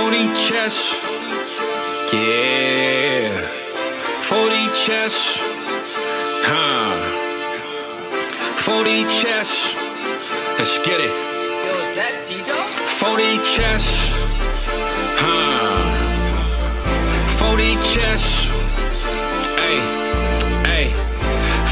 40 chess. Yeah. 40 chess. 40 chess. Let's get it. Yo, is that T-Dog? 40 chess. 40 chess. Hey.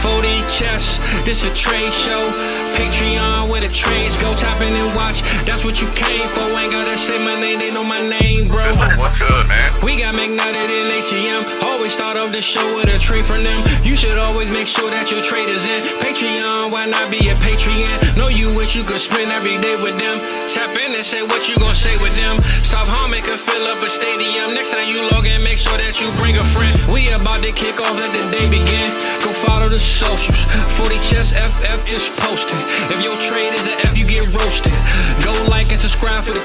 40 chess. This a trade show. Patreon where the trades go. Tap in and watch. That's what you came for. Ain't gotta say my name. They know my name, bro. What's good, man? We got McNutted in ATM. Always start off the show with a trade from them. You should always make sure that your trade is in. Patreon, why not be a Patreon? Know you wish you could spend every day with them. Tap in and say what you gon' say with them. South Harmon can fill up a stadium. Next time you log in, make sure that you bring a friend. We about to kick off, let the day begin. Go follow the socials. 40 Chess FF is posted. If your trade is an F, you get roasted. Go like and subscribe for the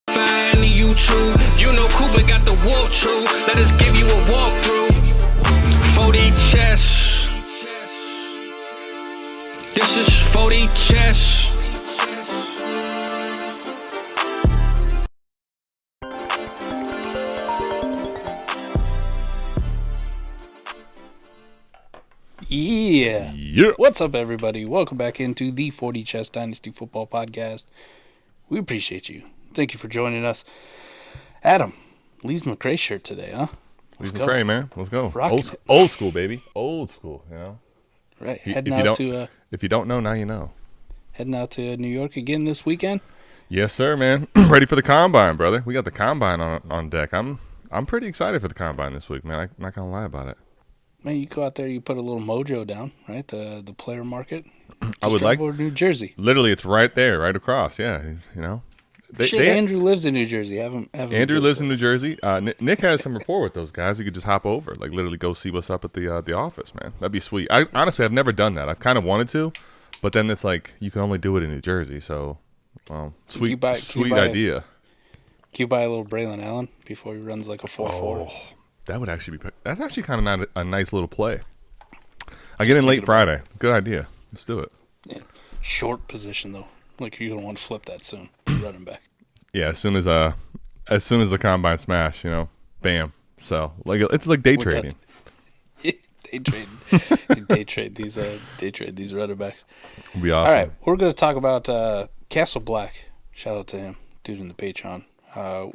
and the YouTube. You know Cooper got the warp too. Let us give you a walkthrough. 40 Chess. This is 40 Chess. Yeah. What's up, everybody? Welcome back into the 40 Chess Dynasty Football Podcast. We appreciate you. Thank you for joining us. Adam, Lee's McRae shirt today, huh? Lee's McRae, man. Let's go. Old school, baby. Old school, you know? Right. If you don't know, now you know. Heading out to New York again this weekend? Yes, sir, man. Ready for the combine, brother. We got the combine on deck. I'm pretty excited for the combine this week, man. I'm not going to lie about it. Man, you go out there, you put a little mojo down, right? The player market. I would like over New Jersey. Literally, it's right there, right across. Yeah, you know. Andrew lives in New Jersey. Andrew lives in New Jersey. Nick has some rapport with those guys. You could just hop over, like literally go see what's up at the office, man. That'd be sweet. Honestly, I've never done that. I've kind of wanted to, but then it's like you can only do it in New Jersey. So, sweet idea. Can you buy a little Braylon Allen before he runs like a 4-4? Oh, that's actually kind of a nice little play. I get in late Friday. Good idea. Let's do it. Yeah. Short position though. Like you don't want to flip that soon. Running back. Yeah, as soon as the combine smash, you know, bam. So like it's like day trading. Day trade these running backs. It'll be awesome. All right, we're going to talk about Castle Black. Shout out to him, dude in the Patreon.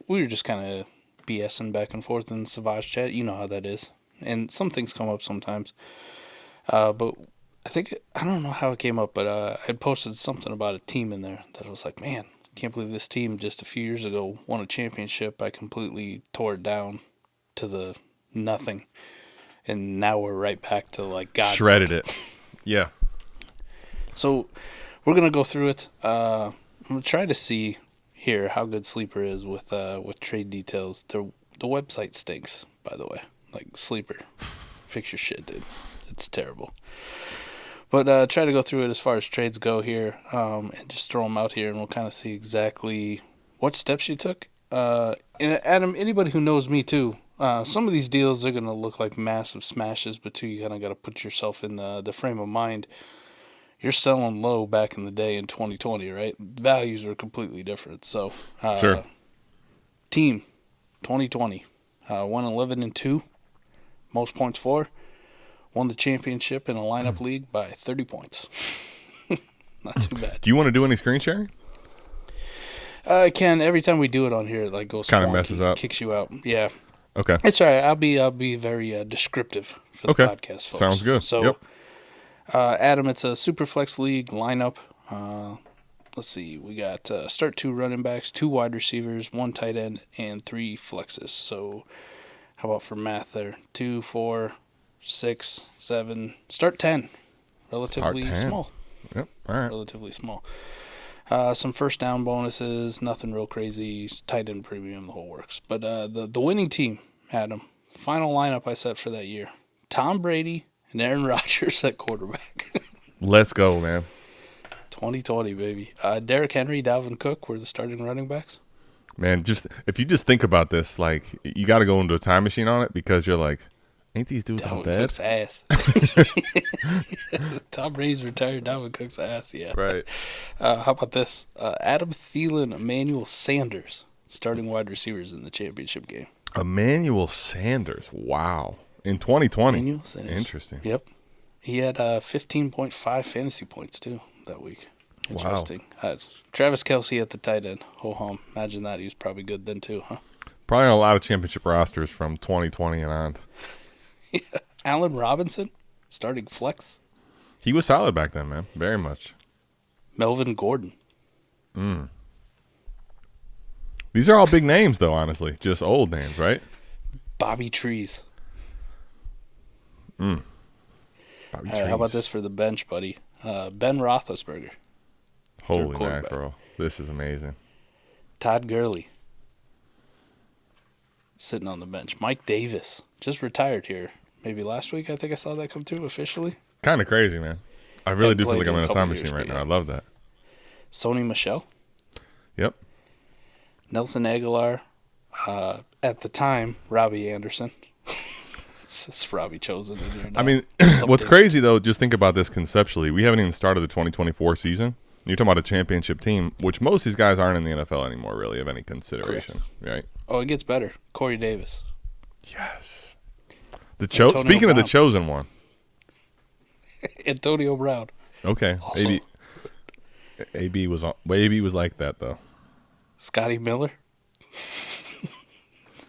We were just kind of BSing back and forth in Savage chat. You know how that is, and some things come up sometimes. But I don't know how it came up, but I had posted something about a team in there that I was like, man, can't believe this team just a few years ago won a championship. I completely tore it down to the nothing. And now we're right back to like God. Shredded it. Yeah. So we're going to go through it. I'm going to try to see here how good Sleeper is with trade details. The website stinks, by the way. Like, Sleeper. Fix your shit, dude. It's terrible. But try to go through it as far as trades go here, and just throw them out here, and we'll kind of see exactly what steps you took. And Adam, anybody who knows me too, some of these deals are going to look like massive smashes, but too, you kind of got to put yourself in the frame of mind. You're selling low back in the day in 2020, right? Values are completely different. So, sure. Team 2020, 1-11-2, most points for. Won the championship in a lineup league by 30 points. Not too bad. Do you want to do any screen sharing? I can. Every time we do it on here, it like goes kind of messes up, kicks you out. Yeah. Okay. It's all right. I'll be very descriptive for the podcast, folks. Sounds good. So, yep. Adam, it's a Superflex league lineup. Let's see. We got start 2 running backs, 2 wide receivers, 1 tight end, and 3 flexes. So, how about for math there? 2, 4, 6, 7, start 10. Relatively small. Yep. All right. Relatively small. Some first down bonuses, nothing real crazy, tight end premium, the whole works. But the winning team, Adam, final lineup I set for that year: Tom Brady and Aaron Rodgers at quarterback. Let's go, man. 2020, baby. Derrick Henry, Dalvin Cook were the starting running backs. Man, if you just think about this, like, you got to go into a time machine on it, because you're like, ain't these dudes all bad? Cook's ass. Tom Brady's retired. Dalvin Cook's ass. Yeah. Right. How about this? Adam Thielen, Emmanuel Sanders. starting wide receivers in the championship game. Emmanuel Sanders. Wow. In 2020. Emmanuel Sanders. Interesting. Yep. He had 15.5 fantasy points, too, that week. Interesting. Wow. Travis Kelce at the tight end. Ho-hum. Imagine that. He was probably good then, too, huh? Probably on a lot of championship rosters from 2020 and on. Yeah. Allen Robinson, starting flex. He was solid back then, man. Very much. Melvin Gordon. These are all big names, though, honestly. Just old names, right? Bobby Trees. Bobby Trees. How about this for the bench, buddy? Ben Roethlisberger. Holy mackerel. This is amazing. Todd Gurley. Sitting on the bench. Mike Davis. Just retired here. Maybe last week, I think I saw that come through officially. Kind of crazy, man. I really do feel like I'm in a time years, machine right yeah. now. I love that. Sony Michel. Yep. Nelson Aguilar. At the time, Robbie Anderson. It's Robbie Chosen in here now. I mean, what's crazy, though, just think about this conceptually. We haven't even started the 2024 season. You're talking about a championship team, which most of these guys aren't in the NFL anymore, really, of any consideration. Correct. Right? Oh, it gets better. Corey Davis. Yes. Speaking of the chosen one. Antonio Brown. Okay. Also, AB was like that, though. Scotty Miller.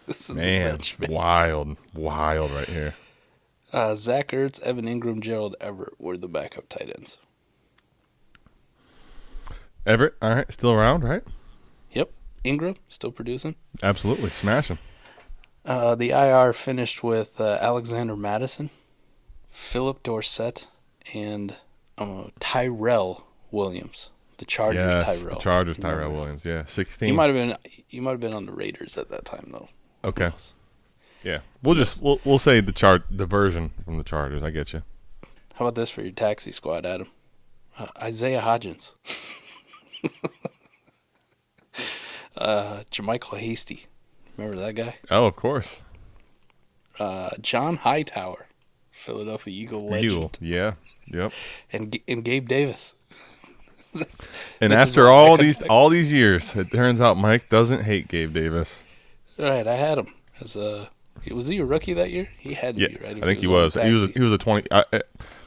This is Man, a bench, man. wild right here. Zach Ertz, Evan Ingram, Gerald Everett were the backup tight ends. Everett, all right, still around, right? Yep. Ingram, still producing. Absolutely, smashing. The IR finished with Alexander Madison, Philip Dorsett, and Tyrell Williams. The Chargers, Yes, Tyrell. the Chargers, Tyrell Williams. Yeah, 16. You might have been on the Raiders at that time, though. Okay. Yeah, we'll say the version from the Chargers. I get you. How about this for your taxi squad, Adam? Isaiah Hodgins. Jermichael Hasty. Remember that guy? Oh, of course. John Hightower, Philadelphia Eagle legend. Yeah. Yep. And Gabe Davis. And This is after what all these years, it turns out Mike doesn't hate Gabe Davis. Right, I had him as was he a rookie that year? He had to be, right? I think he was. He was a 20.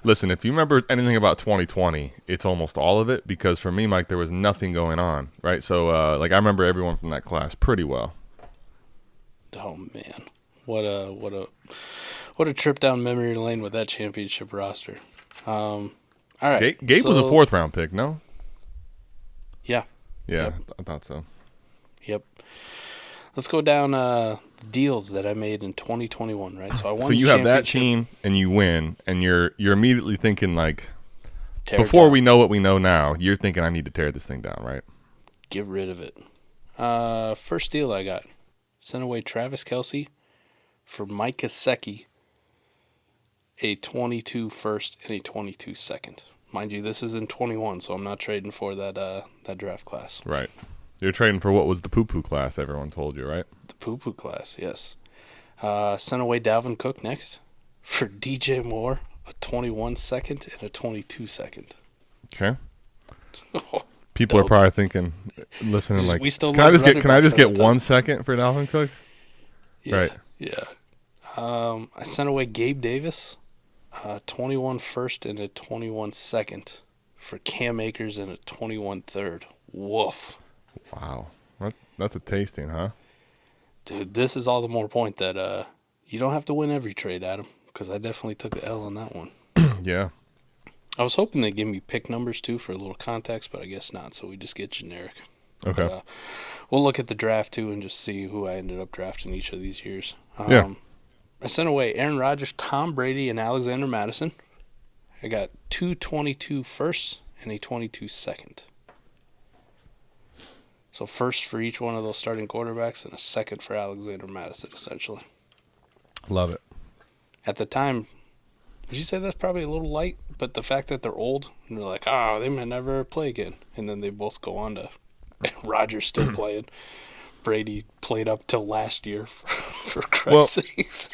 Listen, if you remember anything about 2020, it's almost all of it because for me, Mike, there was nothing going on, right? So, I remember everyone from that class pretty well. Oh man, what a trip down memory lane with that championship roster. All right, Gabe was a 4th round pick, no? Yeah. Yeah, Yep. I thought so. Yep. Let's go down deals that I made in 2021, right? So I won. So you the have that championship. team and you win, and you're immediately thinking like, Tear before down. we know what we know now, you're thinking I need to tear this thing down, right? Get rid of it. First deal I got. Sent away Travis Kelce for Mike Gesicki, a 22 first and a 22 second. Mind you, this is in 21, so I'm not trading for that draft class. Right. You're trading for what was the poo-poo class everyone told you, right? The poo-poo class, yes. Sent away Dalvin Cook next for DJ Moore, a 21 second and a 22 second. Okay. People are probably thinking, listening like, We still can I love just running get backs at that 1 time." second for Dalvin Cook? Yeah, Right. Yeah. I sent away Gabe Davis, 21 first and a 21 second for Cam Akers and a 21 third. Woof. Wow. That's a tasting, huh? Dude, this is all the more point that you don't have to win every trade, Adam, because I definitely took the L on that one. Yeah. I was hoping they'd give me pick numbers, too, for a little context, but I guess not, so we just get generic. Okay. But, we'll look at the draft, too, and just see who I ended up drafting each of these years. Yeah. I sent away Aaron Rodgers, Tom Brady, and Alexander Madison. I got 2 22 firsts and a 22 second. So first for each one of those starting quarterbacks and a second for Alexander Madison, essentially. Love it. At the time, would you say that's probably a little light? But the fact that they're old, and they're like, they may never play again. And then they both go on to Rodgers still playing. Brady played up till last year, for Christ's sakes.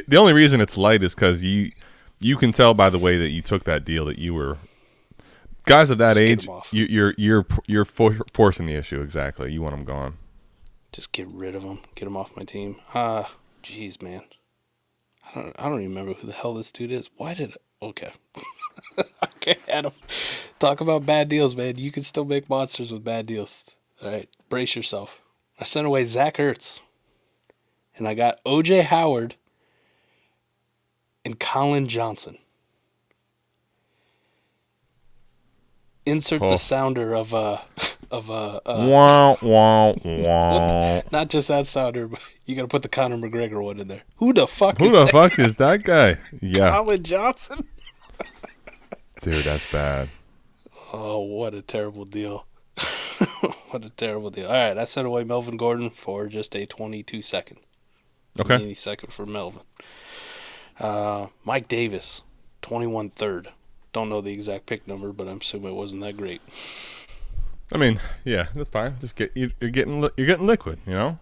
The only reason it's light is because you can tell by the way that you took that deal that you were guys of that Just get age. them off. You're forcing the issue exactly. You want them gone. Just get rid of him. Get him off my team. Jeez, man. I don't even remember who the hell this dude is. Why did okay. Okay, Adam. Talk about bad deals, man. You can still make monsters with bad deals. All right, brace yourself. I sent away Zach Ertz. And I got O.J. Howard and Colin Johnson. Insert the sounder of Wow, wow, wow. not just that sounder, but you got to put the Conor McGregor one in there. Who the fuck Is that guy? Yeah. Colin Johnson? Dude, that's bad. Oh, what a terrible deal. What a terrible deal. All right, I sent away Melvin Gordon for just a 22-second. Okay. Any second for Melvin. Mike Davis, 21 third. Don't know the exact pick number, but I'm assuming it wasn't that great. I mean, yeah, that's fine. Just you're getting liquid, you know.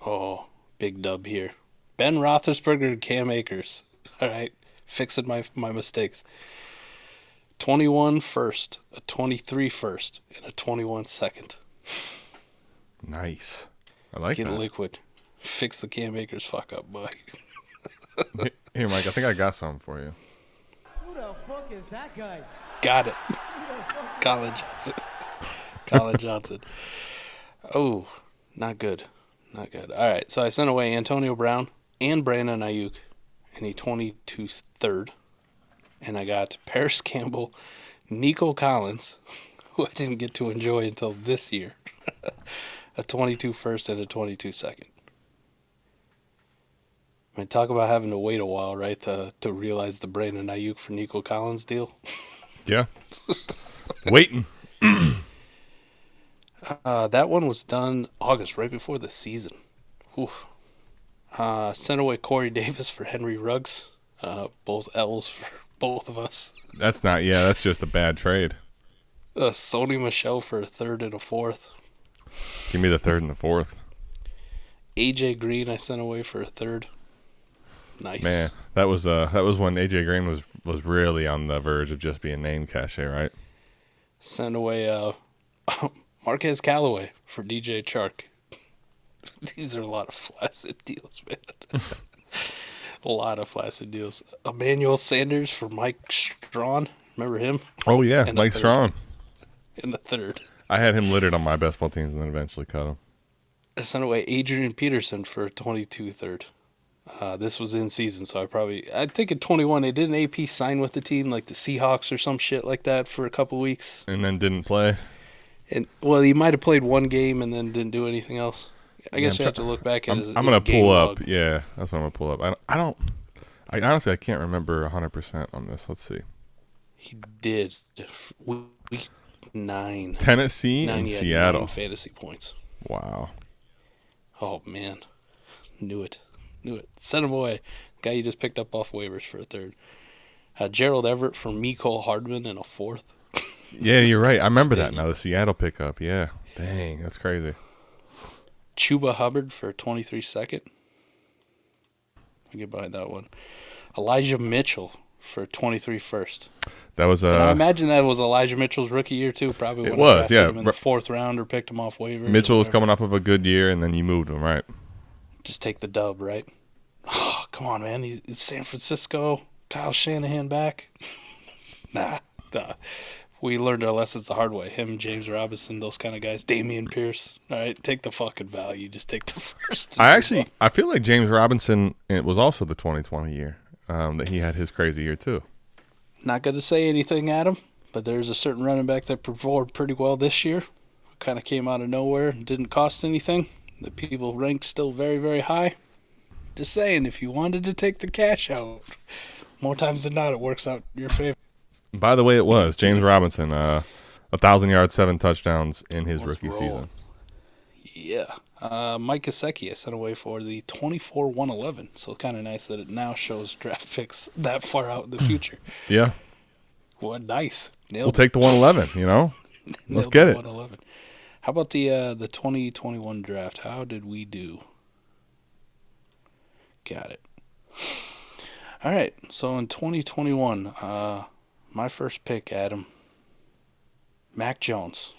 Oh, big dub here. Ben Roethlisberger and Cam Akers. All right, fixing my mistakes. 21 first, a 23 first, and a 21 second. Nice. I like Get that. liquid. Fix the Cam Akers fuck up, boy. Here, Mike, I think I got something for you. Who the fuck is that guy? Got it. Colin Johnson. Colin Johnson. Oh, not good. Not good. All right, so I sent away Antonio Brown and Brandon Ayuk in a 22 third. And I got Paris Campbell, Nico Collins, who I didn't get to enjoy until this year. A 22 first and a 22 second. I mean, talk about having to wait a while, right, to realize the Brandon Ayuk for Nico Collins deal. Yeah. Waiting. That one was done August, right before the season. Oof. Sent away Corey Davis for Henry Ruggs. Both L's for both of us. That's just a bad trade. Sony Michel for a third and a fourth. Give me the third and the fourth. AJ Green I sent away for a third. Nice. Man, that was when AJ Green was really on the verge of just being name cachet, right? Sent away Marquez Callaway for DJ Chark. These are a lot of flaccid deals, man. A lot of flaccid deals. Emmanuel Sanders for Mike Strawn. Remember him? Oh yeah, And Mike Strawn. In the third. I had him littered on my best ball teams and then eventually cut him. I sent away Adrian Peterson for a 22 third. This was in season, so I think at 21 they did an AP sign with the team, like the Seahawks or some shit like that, for a couple weeks. And then didn't play. And well, he might have played one game and then didn't do anything else. I guess you have to look back at his I'm gonna game pull log. up. Yeah, that's what I'm gonna pull up. I honestly can't remember 100% on this. Let's see. He did week 9. Tennessee 9, and he had Seattle. 9 fantasy points. Wow. Oh man, knew it. Sent him away. Guy you just picked up off waivers for a third. Gerald Everett for Mecole Hardman in a fourth. Yeah, you're right. I remember that now. The Seattle pickup. Yeah. Dang, that's crazy. Chuba Hubbard for a 23 second. I get behind that one. Elijah Mitchell for a 23 first. That was And I imagine that was Elijah Mitchell's rookie year too. Probably It when was, I drafted yeah. him in the fourth round or picked him off waivers. Mitchell was or whatever. coming off of a good year, and then you moved him, right? Just take the dub, right? Oh, come on, man. He's San Francisco. Kyle Shanahan back. Nah. We learned our lessons the hard way. Him, James Robinson, those kind of guys. Damian Pierce. All right, take the fucking value. Just take the first. I feel like James Robinson, it was also the 2020 year that he had his crazy year too. Not going to say anything, Adam, but there's a certain running back that performed pretty well this year. Kind of came out of nowhere and didn't cost anything. The people ranked still very, very high. Just saying, if you wanted to take the cash out, more times than not, it works out in your favor. By the way, it was James Robinson, 1,000 yards, 7 touchdowns in his Let's rookie roll. season. Yeah. Mike Gesicki I sent away for the 24-111. So kind of nice that it now shows draft picks that far out in the future. Yeah, What nice. Nailed we'll take the 111. You know, let's get it. 111. How about the 2021 draft? How did we do? Got it. All right. So in 2021, my first pick, Adam, Mac Jones.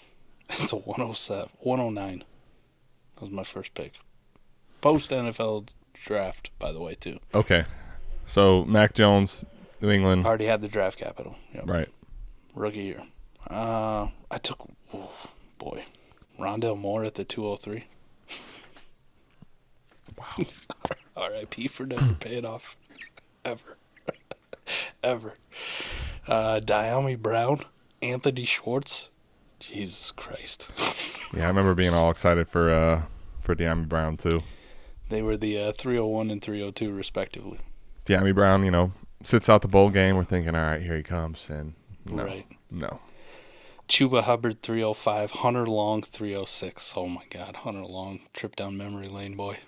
It's a 109. That was my first pick. Post NFL draft, by the way, too. Okay. So, Mac Jones, New England. Already had the draft capital. Yep. Right. Rookie year. I took, Rondale Moore at the 203. Wow. R.I.P. for never paying off. Ever. Ever. Diami Brown, Anthony Schwartz. Jesus Christ. Yeah, I remember being all excited for De'Ami Brown, too. They were the 301 and 302, respectively. De'Ami Brown, sits out the bowl game. We're thinking, all right, here he comes. And no. Chuba Hubbard, 305. Hunter Long, 306. Oh, my God. Hunter Long. Trip down memory lane, boy.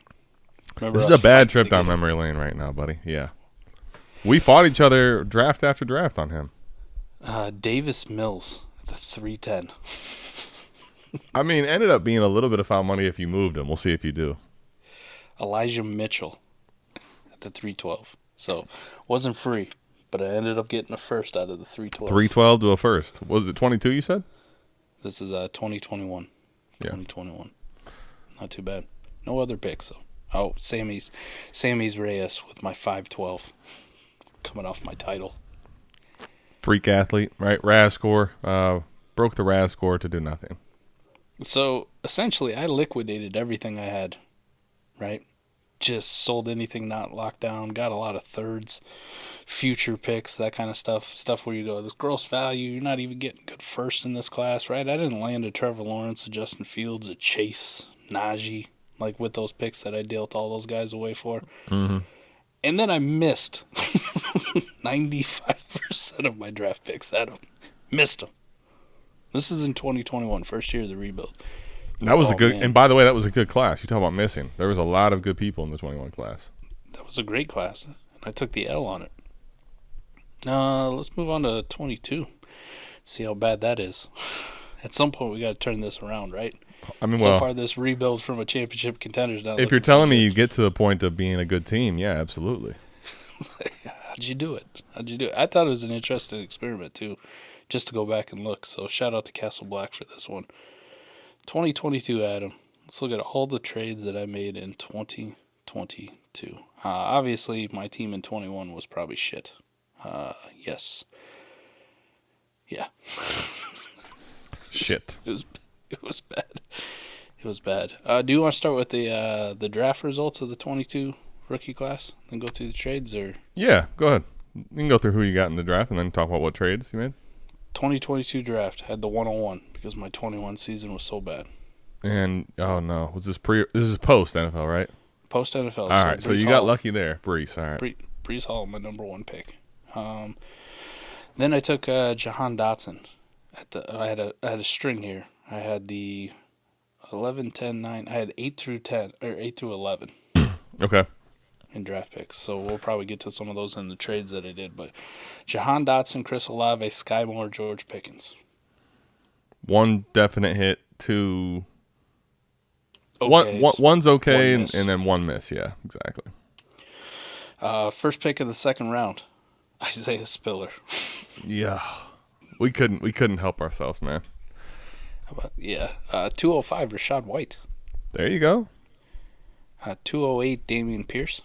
Remember this is a bad trip down memory lane right now, buddy. Yeah. We fought each other draft after draft on him. Davis Mills at the 310. I mean, ended up being a little bit of foul money if you moved him. We'll see if you do. Elijah Mitchell at the 312. So, wasn't free, but I ended up getting a first out of the 312. 312 to a first. Was it 22 you said? This is 2021. Yeah. 2021. Not too bad. No other picks, though. Oh, Sammy's Reyes with my 512. Coming off my title. Freak athlete, right? RAS score. Broke the RAS score to do nothing. So, essentially, I liquidated everything I had, right? Just sold anything not locked down. Got a lot of thirds, future picks, that kind of stuff. Stuff where you go, this gross value, you're not even getting good first in this class, right? I didn't land a Trevor Lawrence, a Justin Fields, a Chase, Najee, like with those picks that I dealt all those guys away for. Mm-hmm. And then I missed 95% of my draft picks. Missed them. This is in 2021, first year of the rebuild. That was a good, man. and by the way, that was a good class. You talk about missing. There was a lot of good people in the 21 class. That was a great class. I took the L on it. Let's move on to 22. See how bad that is. At some point, we got to turn this around, right? I mean, so far, this rebuild from a championship contender's down. If you're telling me you get to the point of being a good team, yeah, absolutely. How'd you do it? I thought it was an interesting experiment, too, just to go back and look. So shout out to Castle Black for this one. 2022, Adam. Let's look at all the trades that I made in 2022. Obviously, my team in 21 was probably shit. Yes. Yeah. Shit. It was bad. It was bad. Do you want to start with the draft results of the 22 rookie class, then go through the trades, or? Yeah, go ahead. You can go through who you got in the draft and then talk about what trades you made. 2022 draft had the 101 because my 21 season was so bad. And oh no, was this pre? This is post NFL, right? Post NFL. All right, so you got lucky there, Brees. All right. Brees Hall, my number one pick. Then I took Jahan Dotson. I had a string here. I had the 11, 10, 9. I had 8 through 10 or 8 through 11. Okay. In draft picks, so we'll probably get to some of those in the trades that I did. But Jahan Dotson, Chris Olave, Sky Moore, George Pickens. One definite hit, two. Okay, one's okay, one and then one miss. Yeah, exactly. First pick of the second round, Isaiah Spiller. Yeah, we couldn't help ourselves, man. How about 205 Rashad White. There you go. 208 Damian Pierce.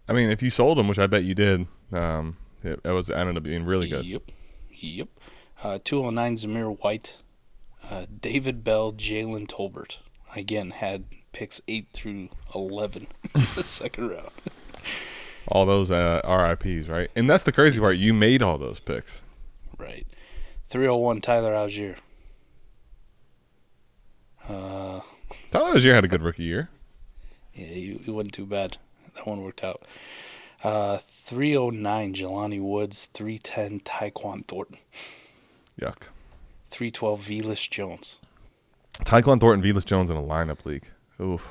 I mean, if you sold him, which I bet you did, it ended up being really good. Yep. 209 Zamir White. David Bell, Jalen Tolbert. Again, had picks 8 through 11 in the second round. All those RIPs, right? And that's the crazy part. You made all those picks. Right. 301 Tyler Algier. Tyler Algier had a good rookie year. Yeah, he wasn't too bad. That one worked out. 309 Jelani Woods. 310 Tyquan Thornton. Yuck. 312 Velas Jones. Tyquan Thornton, Velas Jones in a lineup league. Oof.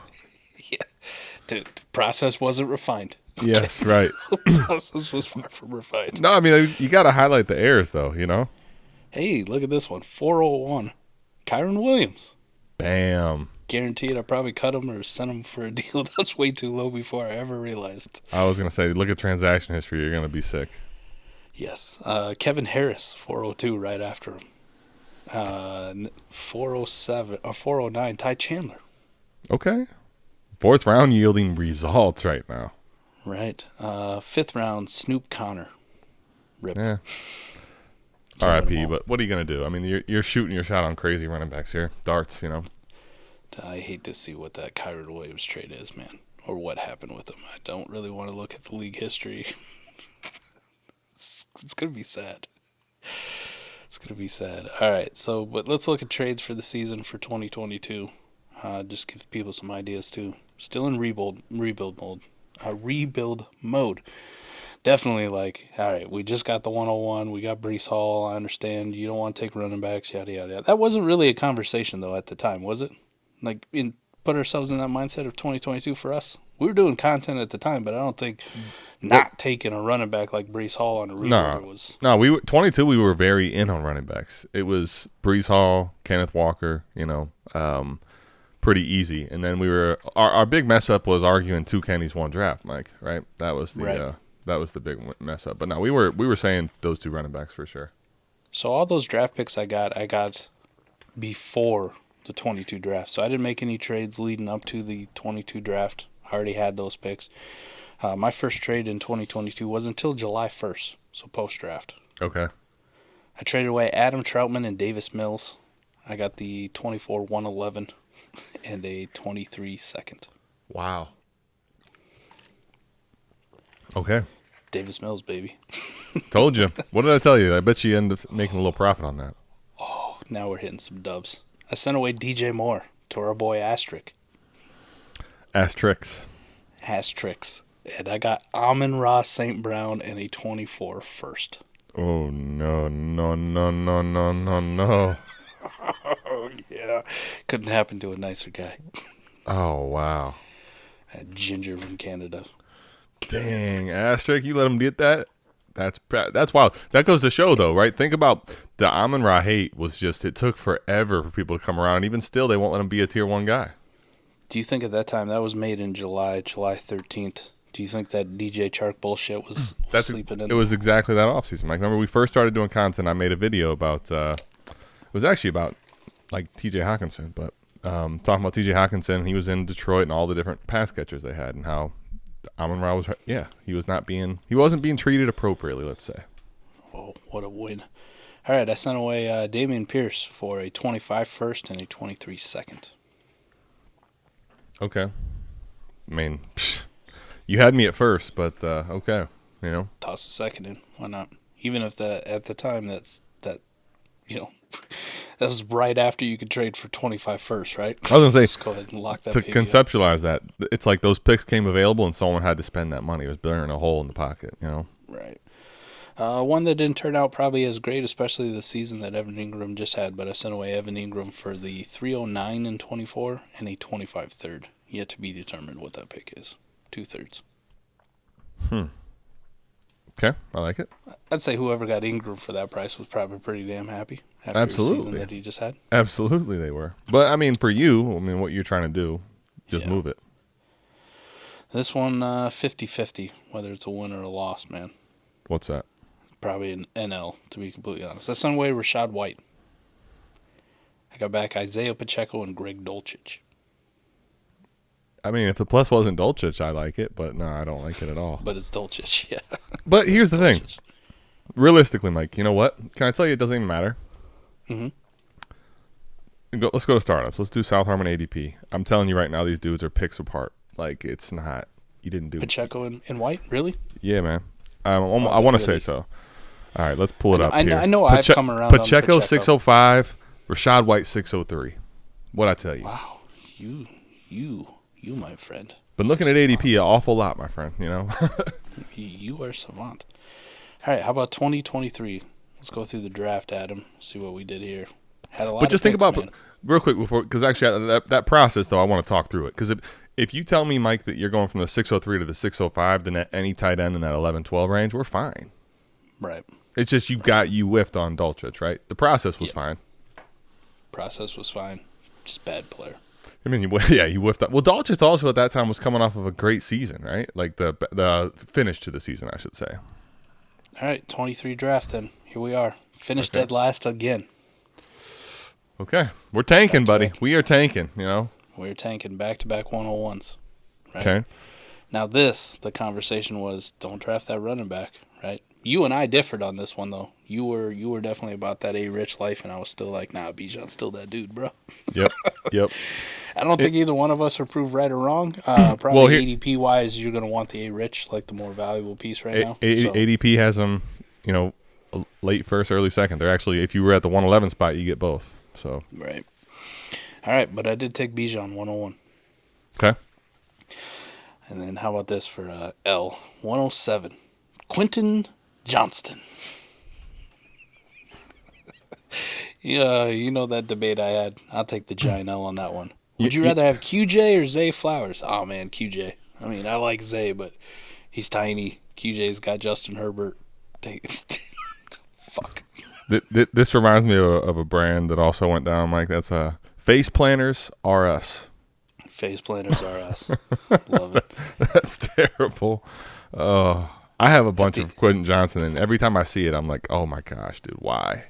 Yeah. The process wasn't refined. Yes, right. The process was far from refined. No, I mean, you got to highlight the errors, though, you know? Hey, look at this one. 401 Kyron Williams. Bam. Guaranteed I probably cut him or sent him for a deal that's way too low before I ever realized. I was going to say, look at transaction history. You're going to be sick. Yes. Kevin Harris, 402 right after him. 409 Ty Chandler. Okay. Fourth round yielding results right now. Right. Fifth round, Snoop Connor. Rip. Yeah. R.I.P. But what are you gonna do? I mean, you're shooting your shot on crazy running backs here, darts. I hate to see what that Kyron Williams trade is, man, or what happened with him. I don't really want to look at the league history. It's gonna be sad. It's gonna be sad. All right, but let's look at trades for the season for 2022. Just give people some ideas too. Still in rebuild mode. Rebuild mode. Definitely all right, we just got the 101. We got Breece Hall. I understand you don't want to take running backs, yada, yada, yada. That wasn't really a conversation, though, at the time, was it? Put ourselves in that mindset of 2022 for us. We were doing content at the time, but I don't think not taking a running back like Breece Hall on a rebuild was... No, 22, we were very in on running backs. It was Breece Hall, Kenneth Walker, pretty easy. And then our big mess up was arguing 2 Kennys, 1 draft, Mike, right? That was the... Right. That was the big mess up. But no, we were saying those 2 running backs for sure. So all those draft picks I got before the 22 draft. So I didn't make any trades leading up to the 22 draft. I already had those picks. My first trade in 2022 was until July 1st, so post-draft. Okay. I traded away Adam Troutman and Davis Mills. I got the 24 111 and a 23 second. Wow. Okay. Davis Mills, baby. Told you. What did I tell you? I bet you end up making a little profit on that. Oh, now we're hitting some dubs. I sent away DJ Moore to our boy Astrick. Asterix. And I got Amon-Ra St. Brown and a 24 first. Oh, no. Oh, yeah. Couldn't happen to a nicer guy. Oh, wow. That ginger from Canada. Dang, Asterix, you let him get that? That's wild. That goes to show, though, right? Think about the Amon-Ra hate was just, it took forever for people to come around. And even still, they won't let him be a tier 1 guy. Do you think at that time, that was made in July 13th, do you think that DJ Chark bullshit was sleeping in It was exactly that offseason, Mike. Remember, we first started doing content, I made a video about, it was actually about, T.J. Hawkinson, but talking about T.J. Hawkinson, he was in Detroit and all the different pass catchers they had and how Amon-Ra was, he wasn't being treated appropriately, let's say. Oh, what a win. All right, I sent away Dameon Pierce for a 25 first and a 23 second. Okay. I mean, you had me at first, but okay, Toss a second in. Why not? Even if at the time that was right after you could trade for 25 first, right? I was going to Just go ahead and lock that to baby up. conceptualize that, it's like those picks came available and someone had to spend that money. It was burning a hole in the pocket, Right. One that didn't turn out probably as great, especially the season that Evan Ingram just had, but I sent away Evan Ingram for the 309 and 24 and a 25 third. Yet to be determined what that pick is. 2/3. Okay, I like it. I'd say whoever got Ingram for that price was probably pretty damn happy after Absolutely. the season that he just had. Absolutely they were. But, for you, what you're trying to do, just move it. This one, 50-50, whether it's a win or a loss, man. What's that? Probably an NL, to be completely honest. I sent away Rashad White. I got back Isaiah Pacheco and Greg Dulcich. If the plus wasn't Dulcich, I like it, but no, I don't like it at all. But it's Dulcich, yeah. But here's the thing. Realistically, Mike, you know what? Can I tell you it doesn't even matter? Mm-hmm. Let's go to startups. Let's do South Harmon ADP. I'm telling you right now, these dudes are picks apart. It's not. You didn't do Pacheco and White? Really? Yeah, man. I want to say so. All right, let's pull it up here. I know I've come around Pacheco on 605, Rashad White 603. What'd I tell you? Wow. You, my friend. Been looking at ADP an awful lot, my friend, You are savant. All right, how about 2023? Let's go through the draft, Adam. See what we did here. Had a lot. But just think about man. real quick before, because actually that process though, I want to talk through it. Because if you tell me, Mike, that you're going from the 603 to the 605, then at any tight end in that 11-12 range, we're fine. Right. It's just you whiffed on Dulcich, right? The process was fine. Process was fine. Just bad player. You whiffed up. Well, Dulcich also at that time was coming off of a great season, right? Like the finish to the season, I should say. All right, 23 draft then. Here we are. Finished dead last again. Okay. We're tanking, buddy. We are tanking, We're tanking back-to-back 101s. Right? Okay. Now the conversation was, don't draft that running back, right? You and I differed on this one, though. You were definitely about that A-rich life, and I was still like, nah, Bijan's still that dude, bro. Yep. Yep. I don't think either one of us are proved right or wrong. Probably Well, ADP-wise, you're going to want the A-rich, like the more valuable piece right now. So, ADP has them, late first, early second. They're actually, if you were at the 111 spot, you get both. So. right. All right, but I did take Bijan 101. Okay. And then how about this for L 107? Quentin Johnston. Yeah, you know that debate I had. I'll take the giant L on that one. Would you rather have QJ or Zay Flowers? Oh, man, QJ. I mean, I like Zay, but he's tiny. QJ's got Justin Herbert. Fuck. This reminds me of a brand that also went down, Mike. That's Face Planners R Us. Face Planners R Us. Love it. That's terrible. I have a bunch of Quentin Johnson, and every time I see it, I'm like, oh my gosh, dude, why?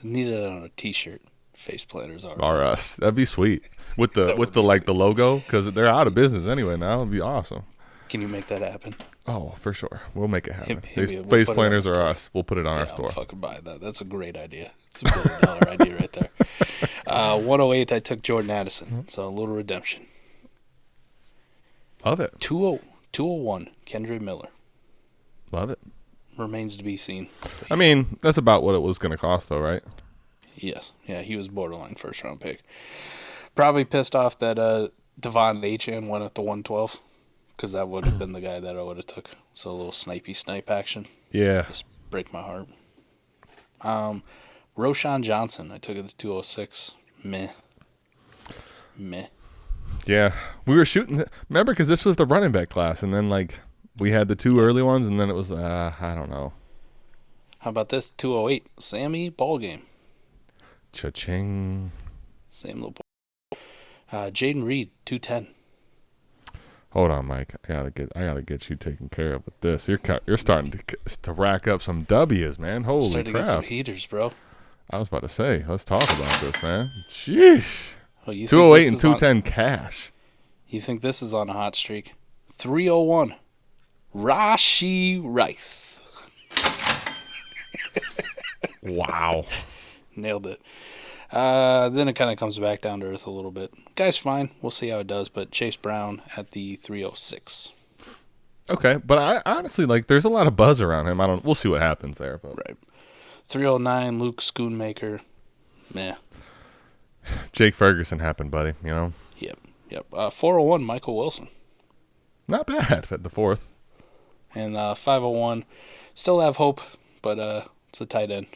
I need it on a T-shirt. Face Planners R Us. R Us. That'd be sweet with the logo, because they're out of business anyway now. It'd be awesome. Can you make that happen? Oh, for sure. We'll make it happen. We'll Face put it Planners on the are store. us. We'll put it on our Yeah, store. I'll fucking buy that. That's a great idea. It's a $1 billion idea right there. 108, I took Jordan Addison. So a little redemption. Love it. 201, Kendra Miller. Love it. Remains to be seen. I mean, that's about what it was going to cost, though, right? Yes. Yeah, he was borderline first-round pick. Probably pissed off that Devon Achane went at the 112, because that would have been the guy that I would have took. So a little snipe action. Yeah. Just break my heart. Roshan Johnson, I took it to 206. Meh. Yeah. We were shooting. Remember, because this was the running back class, and then, we had the two early ones, and then it was, I don't know. How about this? 208, Sammy Ballgame. Cha-ching. Same little Jaden Reed, 210. Hold on, Mike. I gotta get you taken care of with this. You're starting to rack up some W's, man. Holy Starting to crap! get some heaters, bro. I was about to say, let's talk about this, man. Sheesh. Oh, 208 and 210 cash. You think this is on a hot streak? 301, Rashee Rice. Wow. Nailed it. Then it kind of comes back down to earth a little bit. Guy's fine. We'll see how it does. But Chase Brown at the 306. Okay, but I honestly there's a lot of buzz around him. We'll see what happens there. But Right. 309, Luke Schoonmaker. Meh. Jake Ferguson happened, buddy. Yep. 401, Michael Wilson. Not bad at the fourth. And 501, still have hope, but it's a tight end.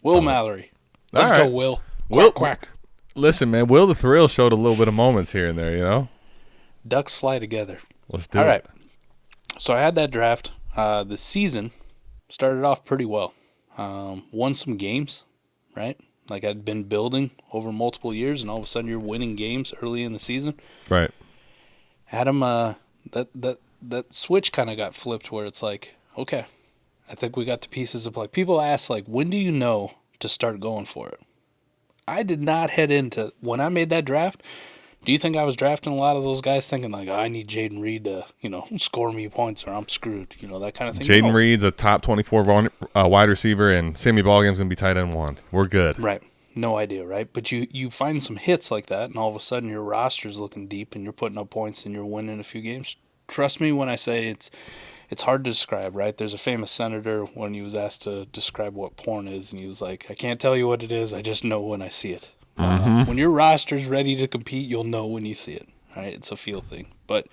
Will Mallory. Let's All right. go, Will. Will, Quack. Listen, man, Will the Thrill showed a little bit of moments here and there, Ducks fly together. Let's do All it. right. So I had that draft. The season started off pretty well. Won some games, right? Like I'd been building over multiple years, and all of a sudden you're winning games early in the season. Right. Adam, that switch kind of got flipped where it's like, okay, I think we got the pieces of play. People ask, when do you know to start going for it? I did not head into, when I made that draft, do you think I was drafting a lot of those guys thinking, I need Jaden Reed to, score me points or I'm screwed, that kind of thing? Jaden Reed's a top 24 wide receiver, and Sammy Ballgame's going to be tight end 1. We're good. Right. No idea, right? But you find some hits like that, and all of a sudden your roster's looking deep, and you're putting up points, and you're winning a few games. Trust me when I say it's hard to describe, right? There's a famous senator when he was asked to describe what porn is, and he was like, I can't tell you what it is, I just know when I see it. When your roster's ready to compete, you'll know when you see it, right? It's a feel thing. But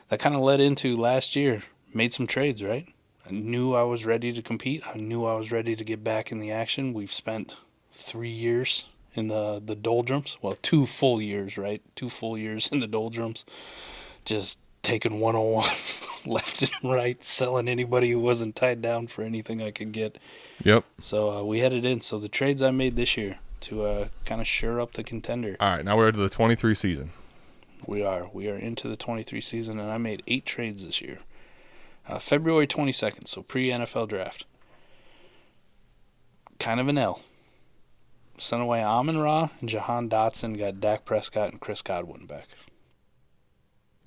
that kind of led into last year, made some trades, right? I knew I was ready to compete. I knew I was ready to get back in the action. We've spent 3 years in the doldrums. Well, 2 full years, right? 2 full years in the doldrums. Just taking 101s left and right, selling anybody who wasn't tied down for anything I could get. Yep. So we headed in. So the trades I made this year to kind of shore up the contender. All right, now we're into the 23 season. We are into the 23 season, and I made 8 trades this year. February 22nd, so pre-NFL draft. Kind of an L. Sent away Amon-Ra and Jahan Dotson. Got Dak Prescott and Chris Godwin back.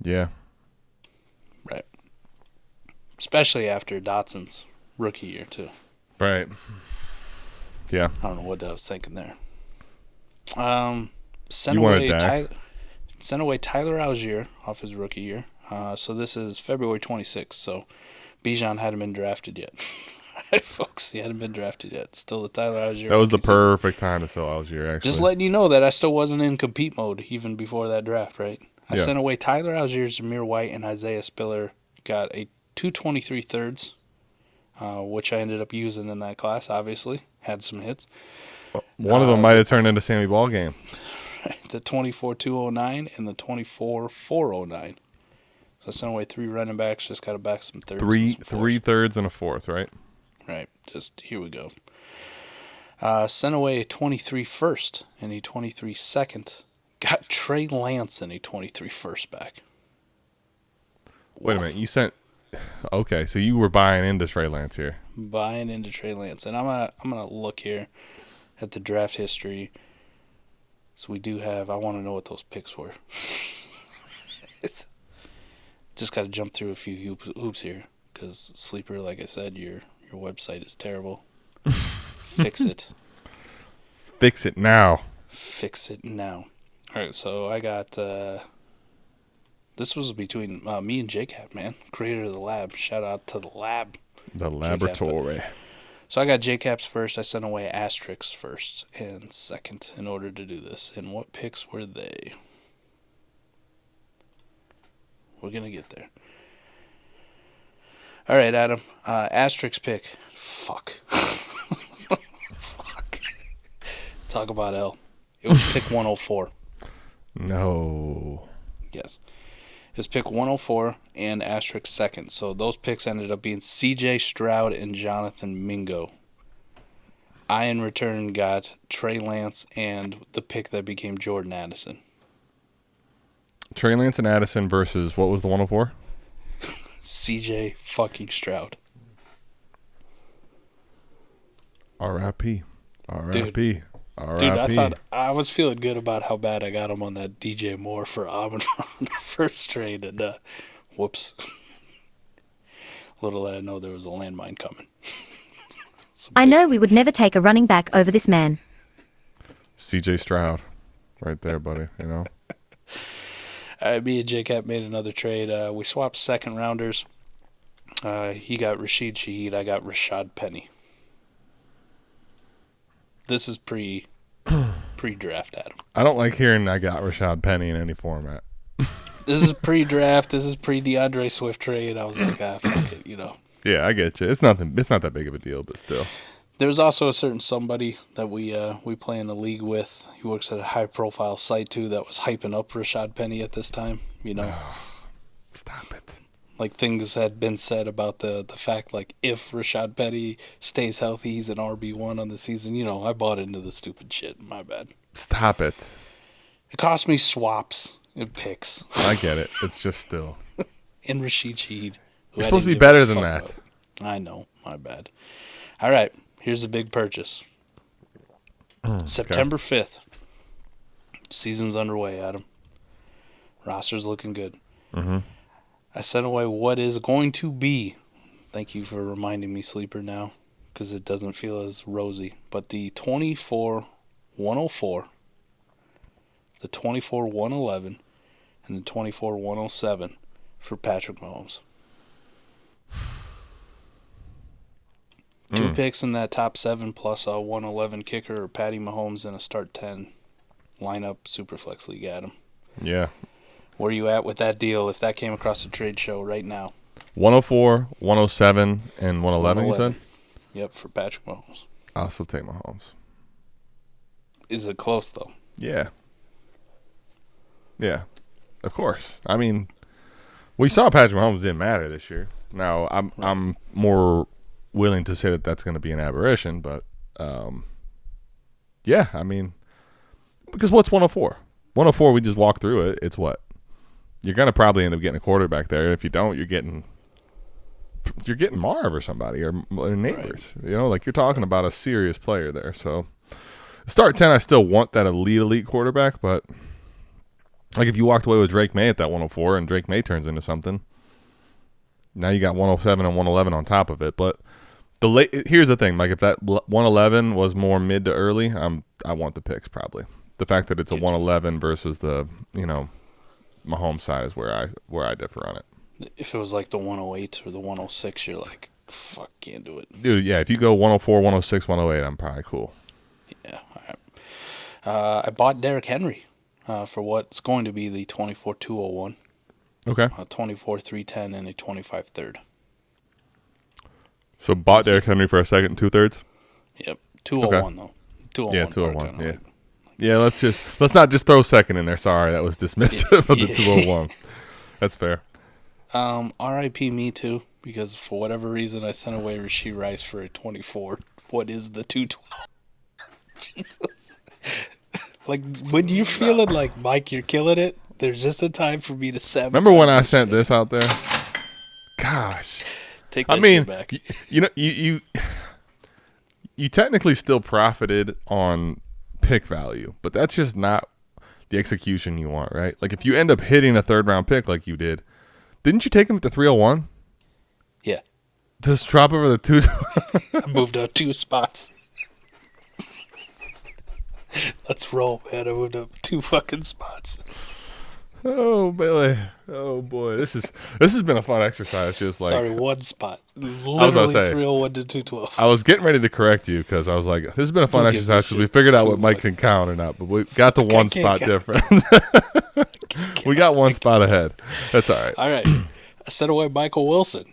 Yeah. Right. Especially after Dotson's rookie year, too. Right. Yeah. I don't know what I was thinking there. Sent You wanted Dak. Sent away Tyler Algier off his rookie year. So this is February 26th. So Bijan hadn't been drafted yet. Right, folks, he hadn't been drafted yet. Still the Tyler Algier. That was the rookie season. perfect time to sell Algier, actually. Just letting you know that I still wasn't in compete mode even before that draft, right? I Yeah. sent away Tyler Algier, Zamir White, and Isaiah Spiller. Got a 223 thirds, which I ended up using in that class, obviously. Had some hits. One of them might have turned into Sammy Ballgame. The 24-209 and the 24-409. So I sent away 3 running backs, just got to back some thirds. and some fours. 3 thirds and a fourth, right? Right, just here we go. Sent away a 23 first and a 23 second. Got Trey Lance and a 23 first back. Wait a minute. You sent... Okay, so you were buying into Trey Lance here. Buying into Trey Lance. And I'm gonna look here at the draft history. So we do have... I want to know what those picks were. Just got to jump through a few hoops here. Because Sleeper, like I said, your website is terrible. Fix it. Fix it now. Fix it now. All right, so I got... this was between me and JCap, man. Creator of the lab. Shout out to the lab. The laboratory. So I got JCap's first. I sent away Asterix first and second in order to do this. And what picks were they? We're going to get there. All right, Adam. Asterix pick. Fuck. Fuck. Talk about L. It was pick 104. No. Yes. It was pick 104 and Asterix second. So those picks ended up being C.J. Stroud and Jonathan Mingo. I, in return, got Trey Lance and the pick that became Jordan Addison. Trey Lance and Addison versus... What was the 104? C.J. fucking Stroud. R.I.P. R.I.P. R.I.P. Dude, I thought I was feeling good about how bad I got him on that DJ Moore for Auburn on the first trade, and whoops. Little did I know there was a landmine coming. I know we would never take a running back over this man. C.J. Stroud. Right there, buddy. You know? Me and JCap made another trade. We swapped second rounders. He got Rashid Shaheed. I got Rashad Penny. This is pre-draft, Adam. I don't like hearing I got Rashad Penny in any format. This is pre-draft. This is pre-DeAndre Swift trade. I was like, fuck it, you know. Yeah, I get you. It's nothing. It's not that big of a deal, but still. There's also a certain somebody that we play in the league with. He works at a high-profile site, too, that was hyping up Rashad Penny at this time, you know. Stop it. Like, things had been said about the fact, like, if Rashad Penny stays healthy, he's an RB1 on the season. You know, I bought into the stupid shit. My bad. Stop it. It cost me swaps and picks. I get it. It's just still. And Rashid Shaheed. You're supposed to be better than that. I know. My bad. All right. Here's the big purchase. September 5th. Season's underway, Adam. Roster's looking good. Mm-hmm. I sent away what is going to be. Thank you for reminding me, Sleeper, now, because it doesn't feel as rosy. But the 24-104, the 24-111, and the 24-107 for Patrick Mahomes. 2 picks in that top 7 plus a 111 kicker or Patty Mahomes in a start 10 lineup Superflex League, Adam. Yeah. Where are you at with that deal if that came across the trade show right now? 104, 107, and 111, you said? Yep, for Patrick Mahomes. I'll still take Mahomes. Is it close, though? Yeah. Yeah. Of course. I mean, we saw Patrick Mahomes didn't matter this year. Now, I'm more willing to say that that's going to be an aberration, but yeah, I mean, because what's 104? 104, we just walk through it. It's what? You're going to probably end up getting a quarterback there. If you don't, you're getting Marv or somebody or neighbors. Right. You know, like you're talking about a serious player there. So Start 10, I still want that elite quarterback, but like if you walked away with Drake May at that 104 and Drake May turns into something, now you got 107 and 111 on top of it. But here's the thing, like if that 111 was more mid to early, I want the picks probably. The fact that it's a 111 versus the, Mahomes side is where I differ on it. If it was like the 108 or the 106, you're like, fuck, can't do it. Dude, yeah, if you go 104, 106, 108, I'm probably cool. Yeah, all right. I bought Derrick Henry for what's going to be the 24-201. Okay. 24-310 and a 25-3rd. So bought Derrick Henry for a second, 2/3? Yep. 201 though. 201. Yeah, 201. Yeah. Yeah, let's not just throw second in there. Sorry, that was dismissive of the 201. That's fair. R.I.P. me too, because for whatever reason I sent away Rashee Rice for a 24. What is the 212? Jesus. Like when you're feeling like Mike, you're killing it. There's just a time for me to sabotage. Remember when I sent this out there? Gosh. Take that shit back. You technically still profited on pick value, but that's just not the execution you want, right? Like if you end up hitting a 3rd round pick like you did, didn't you take him at the 301? Yeah. Just drop over the 2. I moved up 2 spots. Let's roll, man. I moved up 2 fucking spots. Oh, Billy. Oh, boy. This has been a fun exercise. Just like Sorry, 1 spot. Literally 301 to 212. I was getting ready to correct you because I was like, this has been a fun exercise because we figured out what Mike can count or not, but we got to 1 spot different. We got 1 spot ahead. That's all right. All right. I sent away Michael Wilson.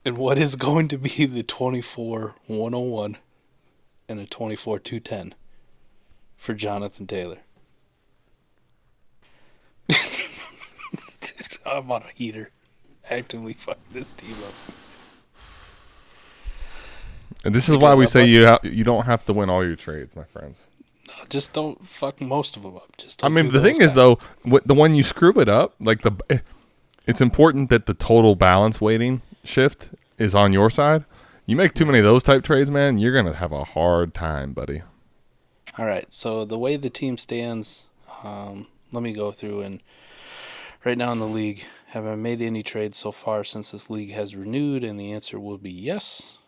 And what is going to be the 24-101 and a 24-210 for Jonathan Taylor. Dude, I'm on a heater. Actively fucking this team up. And this is why we say you don't have to win all your trades, my friends. No, just don't fuck most of them up. I mean, the thing is, though, the when you screw it up, like it's important that the total balance weighting shift is on your side. You make too many of those type trades, man, you're going to have a hard time, buddy. All right, so the way the team stands, let me go through. And right now in the league, have I made any trades so far since this league has renewed? And the answer will be yes.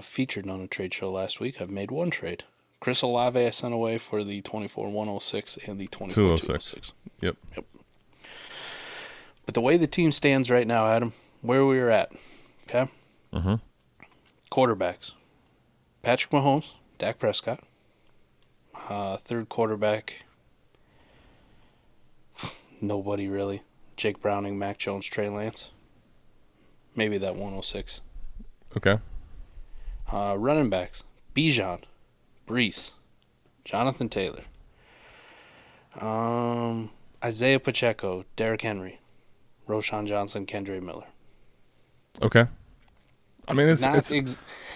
Featured on a trade show last week, I've made 1 trade. Chris Olave I sent away for the 24-106 and the 24-206. Yep. But the way the team stands right now, Adam, where we are at, okay? Mm-hmm. Quarterbacks. Patrick Mahomes, Dak Prescott. 3rd quarterback, nobody really. Jake Browning, Mac Jones, Trey Lance. Maybe that 106. Okay. Running backs, Bijan, Brees, Jonathan Taylor, Isaiah Pacheco, Derrick Henry, Roshan Johnson, Kendre Miller. Okay. I mean, it's not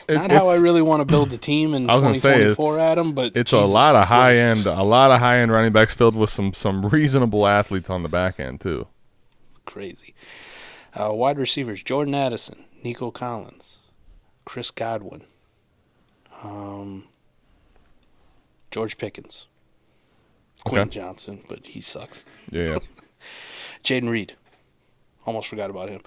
how I really want to build the team in 2024, Adam. But it's a lot of high end running backs filled with some reasonable athletes on the back end too. Crazy. Wide receivers: Jordan Addison, Nico Collins, Chris Godwin, George Pickens, Quentin Johnson, but he sucks. Yeah. Jaden Reed. Almost forgot about him.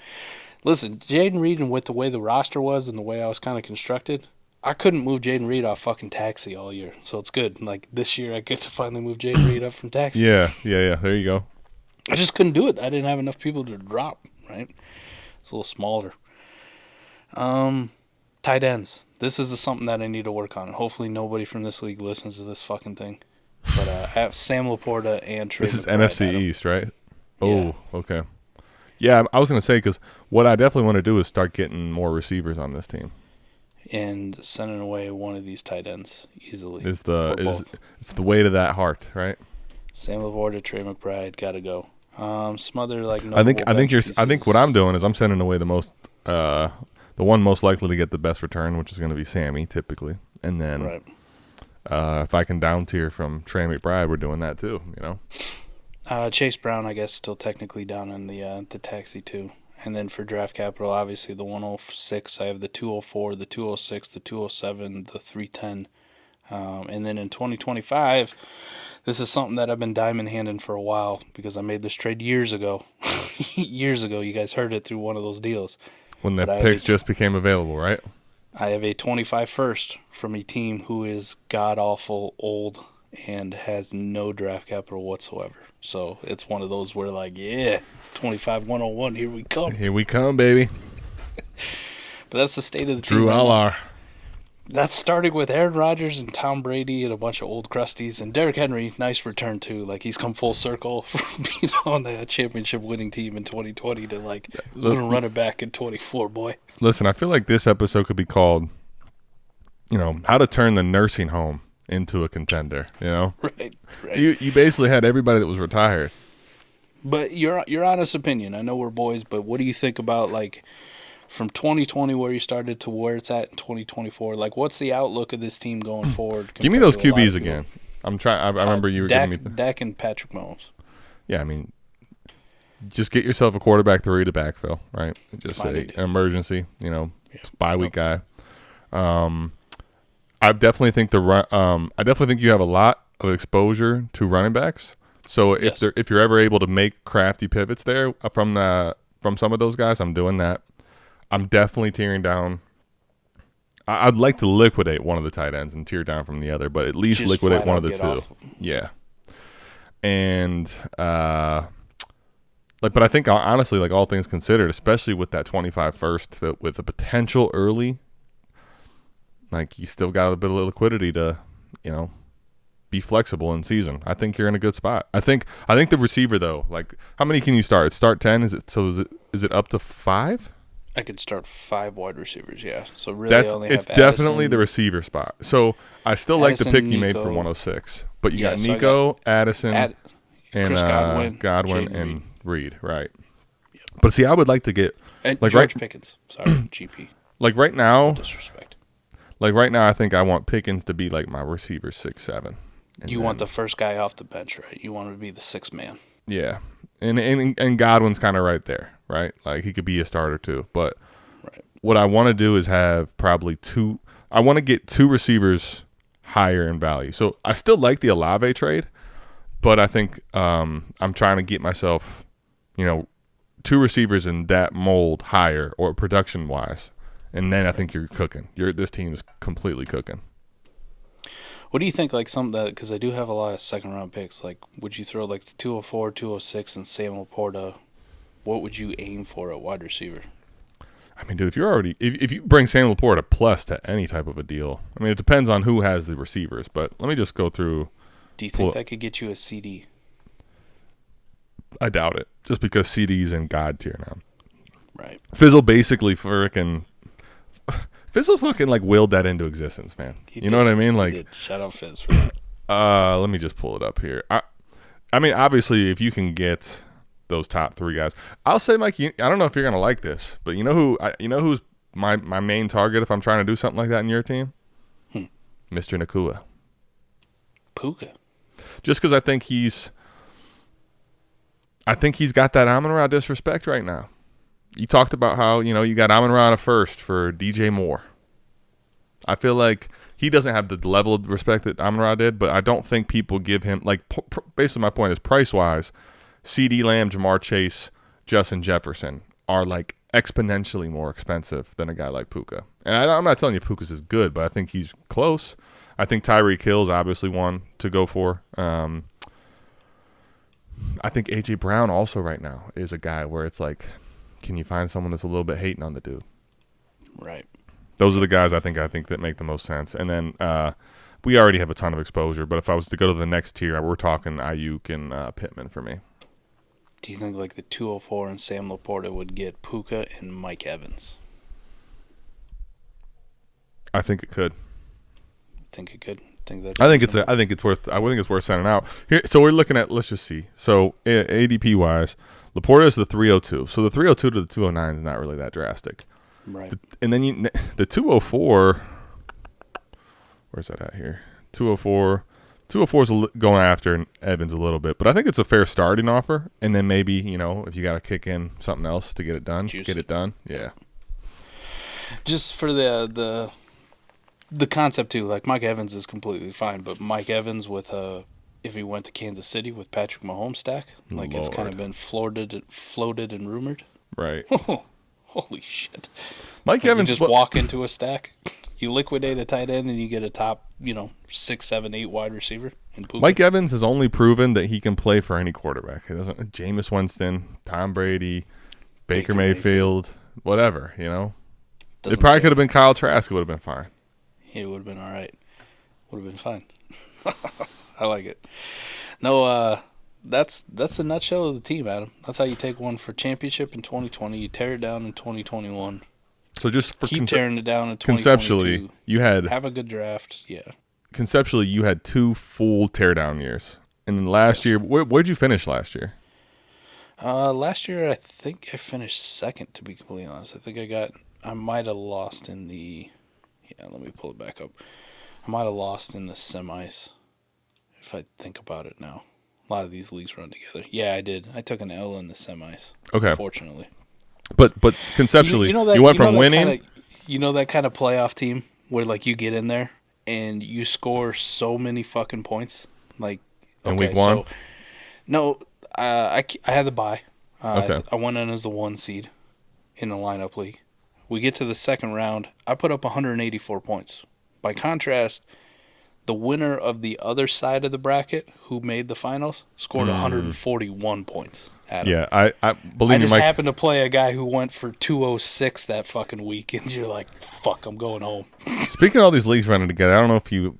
Listen, Jaden Reed, and with the way the roster was and the way I was kind of constructed, I couldn't move Jaden Reed off fucking taxi all year. So it's good. Like this year, I get to finally move Jaden Reed up from taxi. Yeah. There you go. I just couldn't do it. I didn't have enough people to drop, right? It's a little smaller. Tight ends. This is something that I need to work on. Hopefully nobody from this league listens to this fucking thing. But I have Sam Laporta and Trey. This is McBride, NFC Adam. East, right? Yeah. Oh, okay. Yeah, I was going to say, because what I definitely want to do is start getting more receivers on this team. And sending away one of these tight ends easily. It's the weight of that heart, right? Sam Laporta, Trey McBride, gotta go. Some other I think what I'm doing is I'm sending away the one most likely to get the best return, which is going to be Sammy typically, and then if I can down tier from Trey McBride, we're doing that too. Chase Brown, I guess, still technically down in the taxi too. And then for draft capital, obviously the 106, I have the 204, the 206, the 207, the 310. And then in 2025, this is something that I've been diamond handing for a while because I made this trade years ago. Years ago, you guys heard it through one of those deals. When the picks just became available, right? I have a 25 first from a team who is god-awful old and has no draft capital whatsoever. So it's one of those where, like, yeah, 25-101, here we come. Here we come, baby. But that's the state of the Drew team. Allar. That's starting with Aaron Rodgers and Tom Brady and a bunch of old crusties. And Derrick Henry, nice return, too. Like, he's come full circle from being on a championship-winning team in 2020 to, like, I'm going to run it back in 24, boy. Listen, I feel like this episode could be called, how to turn the nursing home into a contender, Right. You basically had everybody that was retired. But your honest opinion, I know we're boys, but what do you think about, like, from 2020 where you started to where it's at in 2024? Like, what's the outlook of this team going forward? Give me those QBs again. I'm trying. I remember you were Dak, giving me Dak and Patrick Mahomes. Yeah, I mean, just get yourself a quarterback 3 to backfill, right? Just say an emergency, bye week guy. I definitely think you have a lot of exposure to running backs. So if you're ever able to make crafty pivots there from some of those guys, I'm doing that. I'm definitely tearing down. I'd like to liquidate one of the tight ends and tear down from the other, but at least Just liquidate one of the get two. off. Yeah. And but I think honestly, like all things considered, especially with that 25 first, with the potential early, like you still got a bit of liquidity to, be flexible in season. I think you're in a good spot. I think the receiver though, like how many can you start? Start 10? Is it up to 5? I could start 5 wide receivers, yeah. So really, I only have it's definitely Addison, the receiver spot. So I still like the pick you made Nico. for 106, but you got Yeah, so I Nico, Addison, and Chris Godwin Jaden and Reed, right? Yep. But see, I would like to get and like George Pickens. Sorry, GP. Like right now, Disrespect. Like right now, I think I want Pickens to be like my receiver 6-7. You want the first guy off the bench, right? You want him to be the 6th man. Yeah, and Godwin's kind of right there, right? Like he could be a starter too. But what I want to do is have probably 2. I want to get 2 receivers higher in value. So I still like the Olave trade, but I think I'm trying to get myself, 2 receivers in that mold higher or production wise, and then I think you're cooking. This team is completely cooking. What do you think, like, because I do have a lot of second-round picks, like, would you throw, like, the 204, 206, and Sam Laporta? What would you aim for at wide receiver? I mean, dude, if you bring Sam Laporta plus to any type of a deal, I mean, it depends on who has the receivers, but let me just go through. Do you think that could get you a CD? I doubt it, just because CD's in God tier now. Right. Fizzle basically fucking like willed that into existence, man. You know what I mean? Like, shout out Fizz for that. Let me just pull it up here. I mean, obviously, if you can get those top 3 guys, I'll say, Mike. I don't know if you're gonna like this, but you know who's my main target if I'm trying to do something like that in your team? Mr. Nakua. Puka. Just because I think he's got that Amon-Ra disrespect right now. You talked about how, you got Amon-Ra on a first for DJ Moore. I feel like he doesn't have the level of respect that Amon-Ra did, but I don't think people give him, like, basically my point is price-wise, CeeDee Lamb, Jamar Chase, Justin Jefferson are, like, exponentially more expensive than a guy like Puka. And I'm not telling you Puka's is good, but I think he's close. I think Tyreek Hill's obviously one to go for. I think A.J. Brown also right now is a guy where it's like, can you find someone that's a little bit hating on the dude? Right. Those are the guys I think that make the most sense. And then we already have a ton of exposure, but if I was to go to the next tier, we're talking Ayuk and Pittman for me. Do you think like the 204 and Sam Laporta would get Puka and Mike Evans? I think it could. Think it could. I think it's worth sending out. Here, so we're looking at, let's just see. So ADP wise, Laporta is the 302. So the 302 to the 209 is not really that drastic. Right. And then the 204, where's that at here? 204 is going after Evans a little bit, but I think it's a fair starting offer. And then maybe, if you got to kick in something else to get it done, Juicy. get it done. Yeah. Just for the the concept too, like Mike Evans is completely fine, but Mike Evans with if he went to Kansas City with Patrick Mahomes stack, like it's kind of been floated and rumored. Right. Holy shit! Mike Like Evans you just walk into a stack, you liquidate a tight end, and you get a top, 6, 7, 8 wide receiver. Mike Evans has only proven that he can play for any quarterback. He doesn't. Jameis Winston, Tom Brady, Baker Mayfield, whatever. It probably could have been Kyle Trask. It would have been fine. It would have been all right. Would have been fine. I like it. No, that's the nutshell of the team, Adam. That's how you take one for championship in 2020. You tear it down in 2021. So just for keep tearing it down in 2022. Conceptually, you have a good draft. Yeah. Conceptually, you had 2 full teardown years. And then last year, where'd you finish last year? Last year, I think I finished second, to be completely honest. I think I might have lost in the, let me pull it back up. I might have lost in the semis, if I think about it now. A lot of these leagues run together. Yeah, I did. I took an L in the semis. Okay. Unfortunately. But conceptually, you went from winning. That kind of playoff team where, like, you get in there and you score so many fucking points. Like, in week one? So, no, I had the bye. Okay. I went in as the 1 seed in the lineup league. We get to the second round. I put up 184 points. By contrast, the winner of the other side of the bracket, who made the finals, scored 141 points. Adam. Yeah, I believe I just Mike, happened to play a guy who went for 206 that fucking week, and you're like, fuck, I'm going home. Speaking of all these leagues running together, I don't know if you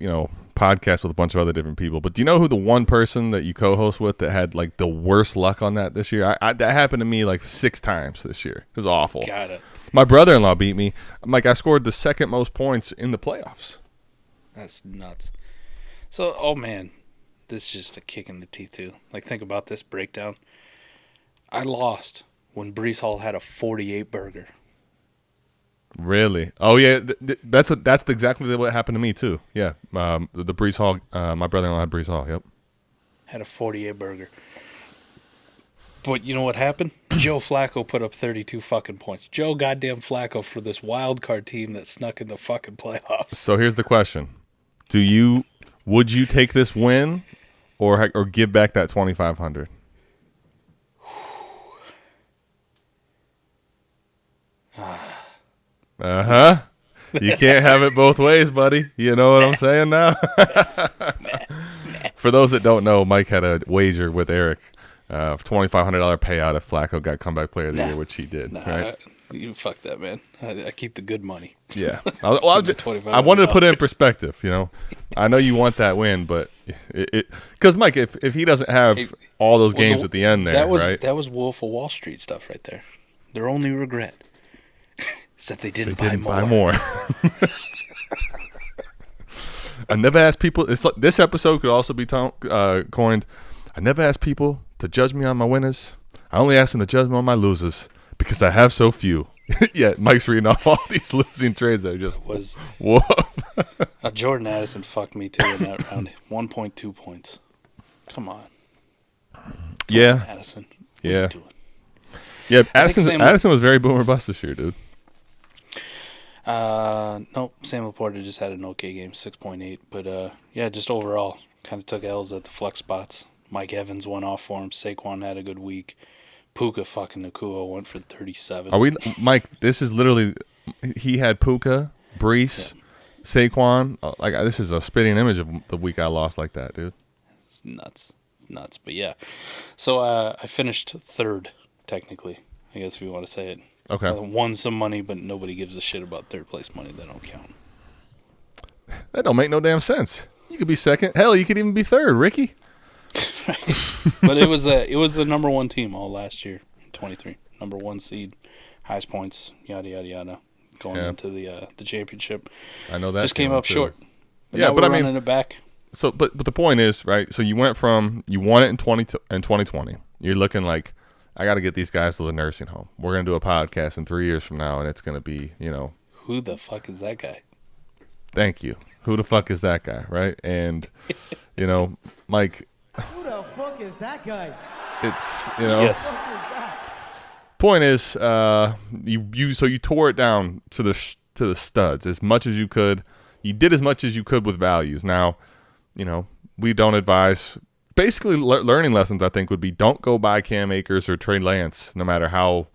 podcast with a bunch of other different people, but do you know who the one person that you co-host with that had like the worst luck on that this year? That happened to me like 6 times this year. It was awful. Got it. My brother-in-law beat me. I scored the second most points in the playoffs. That's nuts. So, oh man, this is just a kick in the teeth too. Like, think about this breakdown. I lost when Brees Hall had a 48 burger. Really? Oh yeah, that's exactly what happened to me too. Yeah, the Brees Hall. My brother-in-law had Brees Hall. Yep. Had a 48 burger. But you know what happened? Joe Flacco put up 32 fucking points. Joe goddamn Flacco for this wild card team that snuck in the fucking playoffs. So here's the question: would you take this win, or give back that 2,500? You can't have it both ways, buddy. You know what I'm saying now? For those that don't know, Mike had a wager with Eric, $2,500 payout if Flacco got comeback player of the year, which he did. Right? You fuck that, man. I keep the good money. Yeah. I wanted to put it in perspective. I know you want that win, but because Mike, if he doesn't have all those games at the end there, right? That was Wolf of Wall Street stuff right there. Their only regret is that they didn't buy more. I never asked people. This episode could also be coined. I never asked people to judge me on my winners. I only ask them to judge me on my losers because I have so few. Yeah, Mike's reading off all these losing trades that are just whoa. Jordan Addison fucked me too in that round. 1.2 points. Come on. Yeah. Addison. What are you doing? Yeah, Addison was very boomer bust this year, dude. Nope. Sam Laporta just had an okay game, 6.8. But yeah, just overall, kind of took L's at the flex spots. Mike Evans went off for him. Saquon had a good week. Puka fucking Nakua went for 37. Are we, Mike? This is literally, he had Puka, Brees, Saquon. This is a spitting image of the week I lost like that, dude. It's nuts. But yeah, so I finished third technically. I guess if you want to say it. Okay. Won some money, but nobody gives a shit about third place money. That don't count. That don't make no damn sense. You could be second. Hell, you could even be third, Ricky. But it was the number one team all last year, 23. Number 1 seed, highest points, yada yada yada, going into the championship. I know that just came up too. short. But yeah, but I mean, running it back. So, but the point is, right? So you won it in 2020. You're looking like, I got to get these guys to the nursing home. We're gonna do a podcast in 3 years from now, and it's gonna be, who the fuck is that guy? Thank you. Who the fuck is that guy, right? And Mike. Who the fuck is that guy? It's Yes. Point is, you tore it down to the studs as much as you could. You did as much as you could with values. Now, we don't advise. Basically, learning lessons, I think, would be don't go buy Cam Akers or Trey Lance, no matter how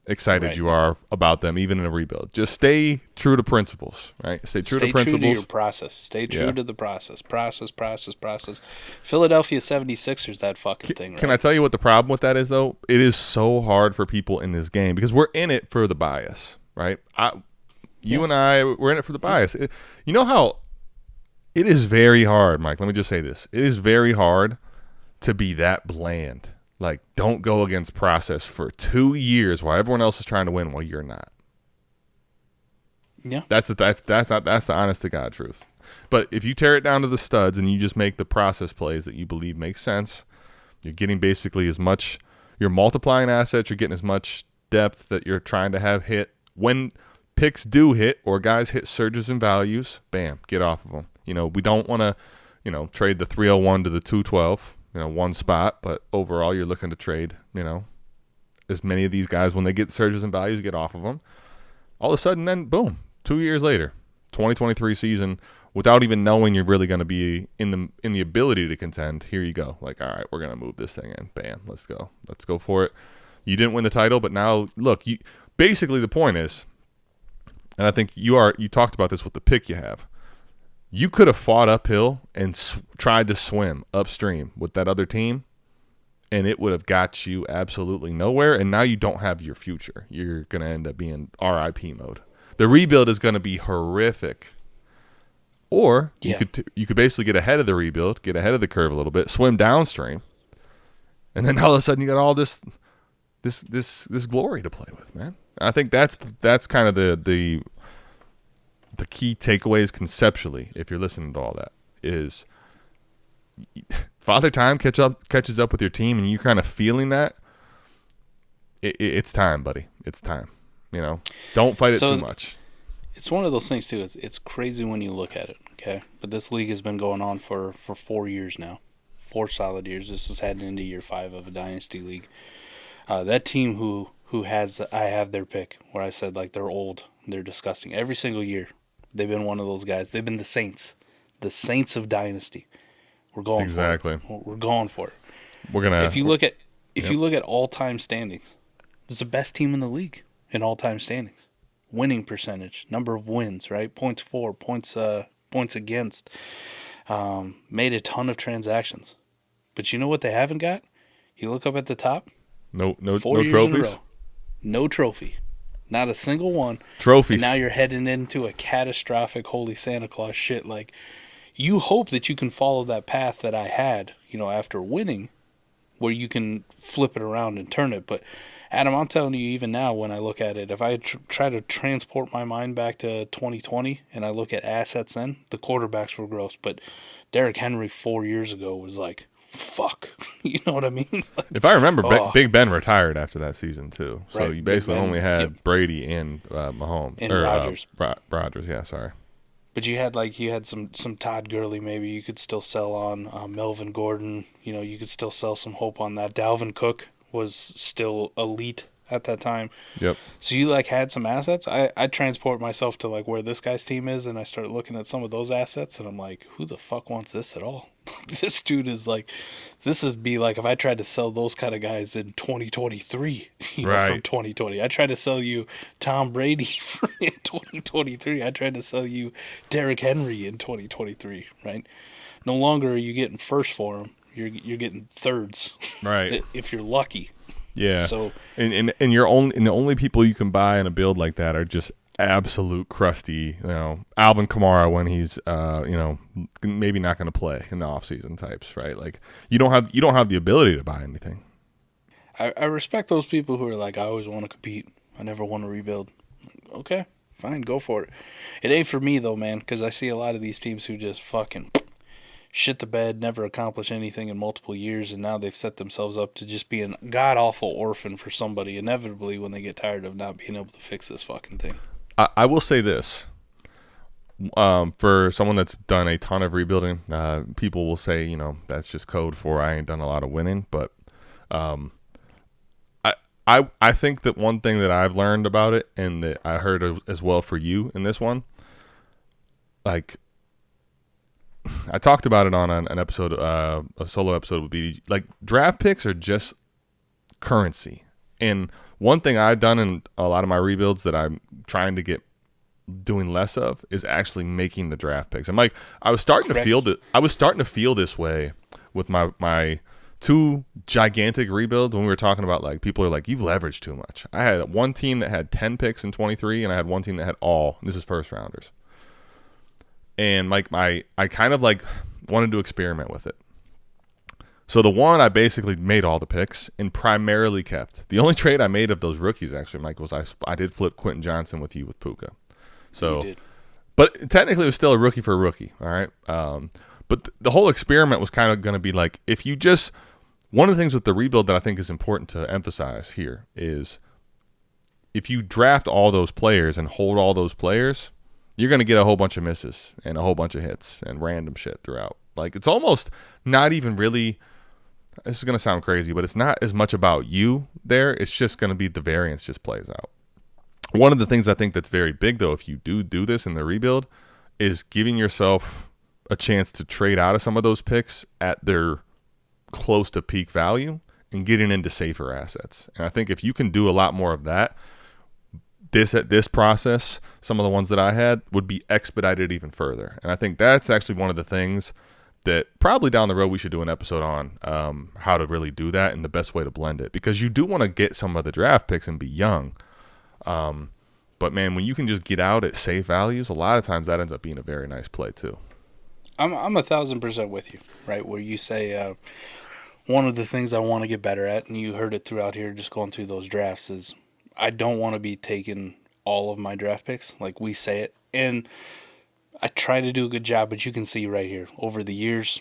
excited you are about them, even in a rebuild. Just stay true to principles, right? Stay true to principles. Stay true to your process. Stay true to the process. Process. Philadelphia 76ers, that fucking thing, right? Can I tell you what the problem with that is, though? It is so hard for people in this game because we're in it for the bias, right? You and I, we're in it for the bias. You know how it is very hard, Mike. Let me just say this. It is very hard to be that bland. Like, don't go against process for 2 years while everyone else is trying to win while you're not. Yeah. That's the honest to God truth. But if you tear it down to the studs and you just make the process plays that you believe make sense, you're getting basically as much, you're multiplying assets, you're getting as much depth that you're trying to have hit. When picks do hit or guys hit surges in values, bam, get off of them. We don't want to, trade the 301 to the 212, one spot, but overall you're looking to trade, as many of these guys, when they get surges in values, get off of them. All of a sudden, then, boom, 2 years later, 2023 season, without even knowing you're really going to be in the ability to contend, here you go. Like, all right, we're going to move this thing in. Bam, let's go. Let's go for it. You didn't win the title, but now, look, basically the point is, and I think you talked about this with the pick you have, you could have fought uphill and tried to swim upstream with that other team, and it would have got you absolutely nowhere, and now you don't have your future. You're going to end up being RIP mode. The rebuild is going to be horrific. Or you could basically get ahead of the rebuild, get ahead of the curve a little bit, swim downstream, and then all of a sudden you got all this glory to play with, man. I think that's kind of the key takeaways conceptually, if you're listening to all that, is Father Time catches up with your team, and you're kind of feeling that. It's time, buddy. It's time. Don't fight it too much. It's one of those things too. It's crazy when you look at it. Okay, but this league has been going on for 4 years now, 4 solid years. This is heading into year 5 of a dynasty league. That team who has I have their pick where I said like they're old, they're disgusting. Every single year, they've been one of those guys. They've been the Saints of dynasty. We're going exactly. For it. We're going for it. We're gonna. If you look at all-time standings, it's the best team in the league in all-time standings. Winning percentage, number of wins, right? Points for, points against. Made a ton of transactions, but you know what they haven't got? You look up at the top. No 4 years trophies. in a row. No trophy. Not a single one. Trophies. And now you're heading into a catastrophic Holy Santa Claus shit. Like, you hope that you can follow that path that I had, after winning, where you can flip it around and turn it. But, Adam, I'm telling you, even now when I look at it, if I try to transport my mind back to 2020 and I look at assets then, the quarterbacks were gross. But Derrick Henry 4 years ago was like, fuck. You know what I mean? Like, if I remember, Big Ben retired after that season too. So right, you basically only had Brady and Mahomes. And Rodgers. Rodgers, yeah, sorry. But you had some Todd Gurley maybe you could still sell on. Melvin Gordon, you could still sell some hope on that. Dalvin Cook was still elite at that time. Yep. So you had some assets. I transport myself to where this guy's team is, and I start looking at some of those assets, and I'm like, who the fuck wants this at all? This dude is this would be if I tried to sell those kind of guys in 2023, right. From 2020. I tried to sell you Tom Brady in 2023. I tried to sell you Derrick Henry in 2023, right? No longer are you getting first for him. You're getting thirds, right? If you're lucky. Yeah. So and the only people you can buy in a build like that are just absolute crusty, Alvin Kamara when he's maybe not going to play in the offseason types, right? Like you don't have the ability to buy anything. I respect those people who are I always want to compete. I never want to rebuild. Okay, fine, go for it. It ain't for me though, man, because I see a lot of these teams who just fucking shit the bed, never accomplish anything in multiple years, and now they've set themselves up to just be a god-awful orphan for somebody, inevitably, when they get tired of not being able to fix this fucking thing. I will say this. For someone that's done a ton of rebuilding, people will say, that's just code for I ain't done a lot of winning, but I think that one thing that I've learned about it, and that I heard as well for you in this one, like I talked about it on an episode, a solo episode would be like draft picks are just currency. And one thing I've done in a lot of my rebuilds that I'm trying to get doing less of is actually making the draft picks. I'm like, I was starting to feel this way with my two gigantic rebuilds when we were talking about like people are like, you've leveraged too much. I had one team that had 10 picks in 23 and I had one team that had all. This is first rounders. And like I kind of like wanted to experiment with it. So the one I basically made all the picks and primarily kept. The only trade I made of those rookies actually, Mike, was I did flip Quentin Johnson with you with Puka. So, but technically it was still a rookie for a rookie. All right. But the whole experiment was kind of going to be like, if you just, one of the things with the rebuild that I think is important to emphasize here is if you draft all those players and hold all those players, you're going to get a whole bunch of misses and a whole bunch of hits and random shit throughout. Like it's almost not even really, this is going to sound crazy, but it's not as much about you there. It's just going to be the variance just plays out. One of the things I think that's very big, though, if you do this in the rebuild, is giving yourself a chance to trade out of some of those picks at their close to peak value and getting into safer assets. And I think if you can do a lot more of that, this process, some of the ones that I had, would be expedited even further. And I think that's actually one of the things that probably down the road we should do an episode on how to really do that and the best way to blend it. Because you do want to get some of the draft picks and be young. But, man, when you can just get out at safe values, a lot of times that ends up being a very nice play too. I'm 1,000% with you, right? Where you say one of the things I want to get better at, and you heard it throughout here just going through those drafts, is I don't want to be taking all of my draft picks, like we say it. And I try to do a good job, but you can see right here, over the years,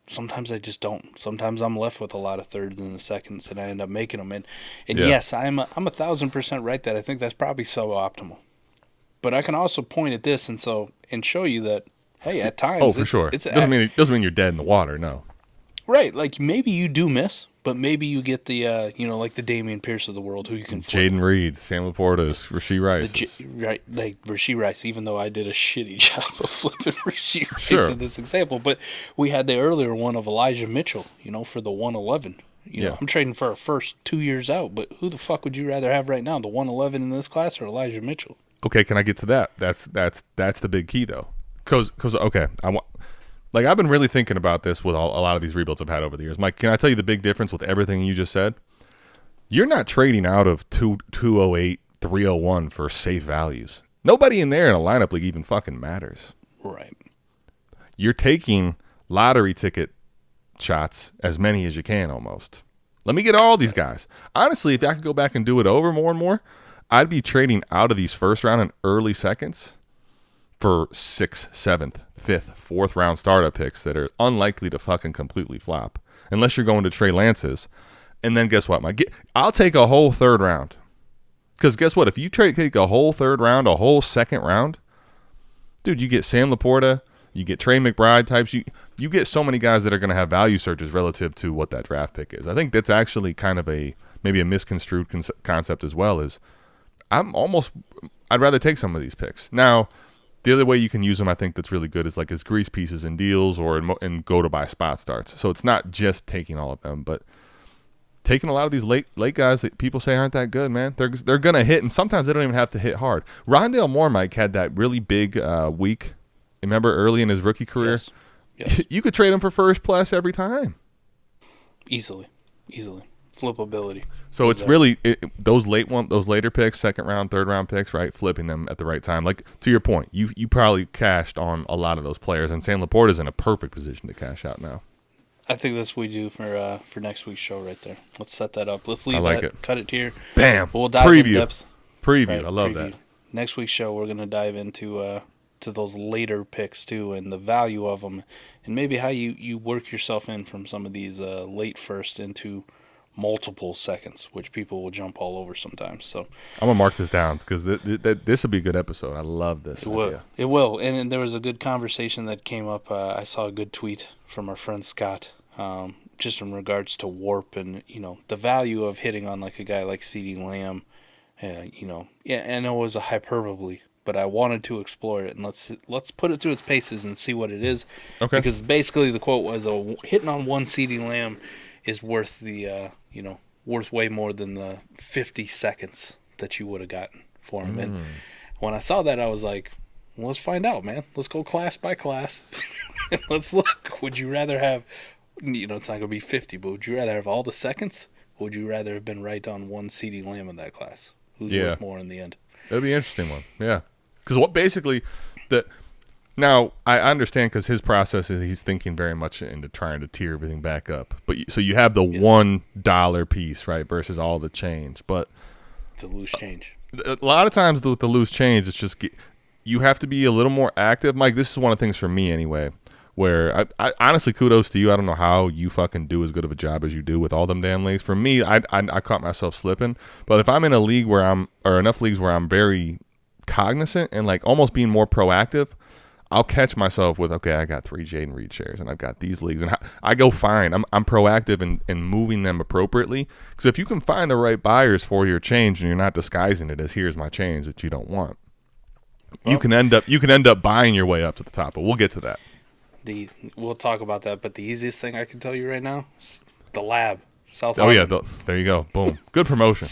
sometimes I just don't. Sometimes I'm left with a lot of thirds and the seconds, and I end up making them. And yes, I'm 1,000% right that I think that's probably suboptimal. But I can also point at this and show you that, hey, at times, oh, for sure. It doesn't mean you're dead in the water, no. Right, like maybe you do miss, but maybe you get the, like the Damian Pierce of the world who you can flip. Jaden Reed, Sam Laporta's, Rasheed Rice. Right, like Rasheed Rice, even though I did a shitty job of flipping Rasheed Rice Sure. in this example. But we had the earlier one of Elijah Mitchell, for the 111. I'm trading for a first 2 years out, but who the fuck would you rather have right now, the 111 in this class or Elijah Mitchell? Okay, can I get to that? That's the big key, though. Because okay, I've been really thinking about this with a lot of these rebuilds I've had over the years. Mike, can I tell you the big difference with everything you just said? You're not trading out of 208, 301 for safe values. Nobody in there in a lineup league even fucking matters. Right. You're taking lottery ticket shots, as many as you can almost. Let me get all these guys. Honestly, if I could go back and do it over more and more, I'd be trading out of these first round and early seconds for 6th, 7th, 5th, 4th round startup picks that are unlikely to fucking completely flop unless you're going to Trey Lance's. And then guess what, Mike? I'll take a whole third round. Because guess what? If you take a whole third round, a whole second round, dude, you get Sam Laporta, you get Trey McBride types. You get so many guys that are going to have value surges relative to what that draft pick is. I think that's actually kind of maybe a misconstrued concept as well. Is I'd rather take some of these picks. Now, the other way you can use them, I think that's really good, is like as grease pieces in deals or in go to buy spot starts. So it's not just taking all of them, but taking a lot of these late guys that people say aren't that good, man. They're gonna hit, and sometimes they don't even have to hit hard. Rondale Moore, Mike, had that really big week. Remember early in his rookie career? Yes. You could trade him for first plus every time. Easily. Flippability. So it's really those later picks, second round, third round picks, right? Flipping them at the right time. Like to your point, you probably cashed on a lot of those players, and Sam Laporta is in a perfect position to cash out now. I think that's what we do for next week's show right there. Let's set that up. Let's leave it. Cut it here. Bam. We'll dive Preview. in depth. Preview. Right, I love that. Next week's show, we're going to dive into to those later picks too, and the value of them, and maybe how you work yourself in from some of these late first into multiple seconds, which people will jump all over sometimes. So I'm gonna mark this down because this will be a good episode. I love this. It will. And there was a good conversation that came up. I saw a good tweet from our friend Scott, just in regards to warp and the value of hitting on like a guy like CeeDee Lamb. I know it was a hyperbole, but I wanted to explore it, and let's put it through its paces and see what it is. Okay. Because basically the quote was, hitting on one seeding lamb is worth the worth way more than the 50 seconds that you would have gotten for him. And when I saw that, I was like, well, let's find out, man. Let's go class by class. And let's look. Would you rather have, it's not going to be 50, but would you rather have all the seconds? Or would you rather have been right on one seeding lamb in that class? Who's worth more in the end? That'd be an interesting one. Yeah. Because what basically, now I understand because his process is he's thinking very much into trying to tier everything back up. But so you have the $1 piece, right, versus all the change. But the loose change. A lot of times with the loose change, it's just you have to be a little more active. Mike, this is one of the things for me anyway, where I honestly, kudos to you. I don't know how you fucking do as good of a job as you do with all them damn leagues. For me, I caught myself slipping. But if I'm in a league or enough leagues where I'm very cognizant and like almost being more proactive, I'll catch myself with, okay, I got 3 Jaden Reed shares and I've got these leagues, and I go find I'm proactive in moving them appropriately. Because if you can find the right buyers for your change and you're not disguising it as here's my change that you don't want, you can end up buying your way up to the top. But we'll get to that. We'll talk about that. But the easiest thing I can tell you right now is the lab. South Oh, Harmon. yeah. There you go. Boom. Good promotion. I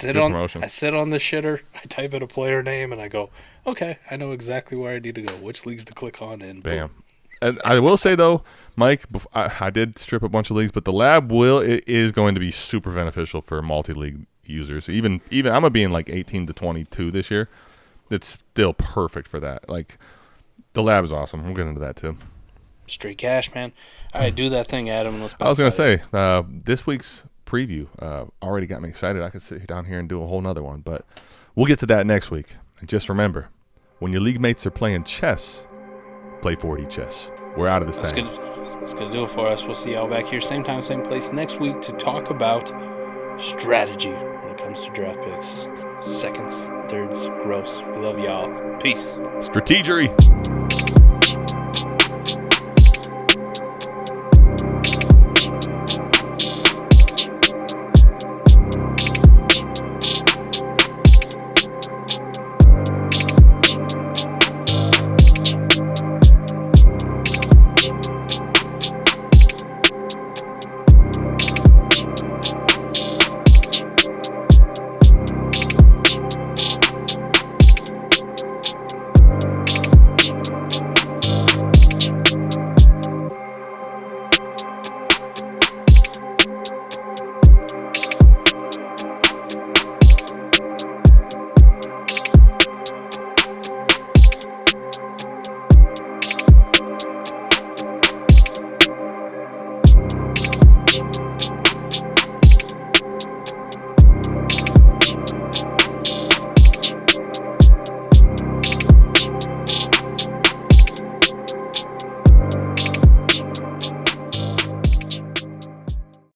sit on the shitter. I type in a player name, and I go, okay, I know exactly where I need to go, which leagues to click on, and bam. Boom. And I will say, though, Mike, I did strip a bunch of leagues, but the lab is going to be super beneficial for multi-league users. Even I'm going to be in like 18 to 22 this year. It's still perfect for that. Like, the lab is awesome. We'll get into that, too. Straight cash, man. All right, do that thing, Adam. Let's I was going to say, this week's preview already got me excited. I could sit down here and do a whole nother one, but we'll get to that next week. And just remember, when your league mates are playing chess, play 4D chess. We're out of this thing. That's going to do it for us. We'll see y'all back here same time, same place next week to talk about strategy when it comes to draft picks. Seconds, thirds, gross. We love y'all. Peace. Strategery.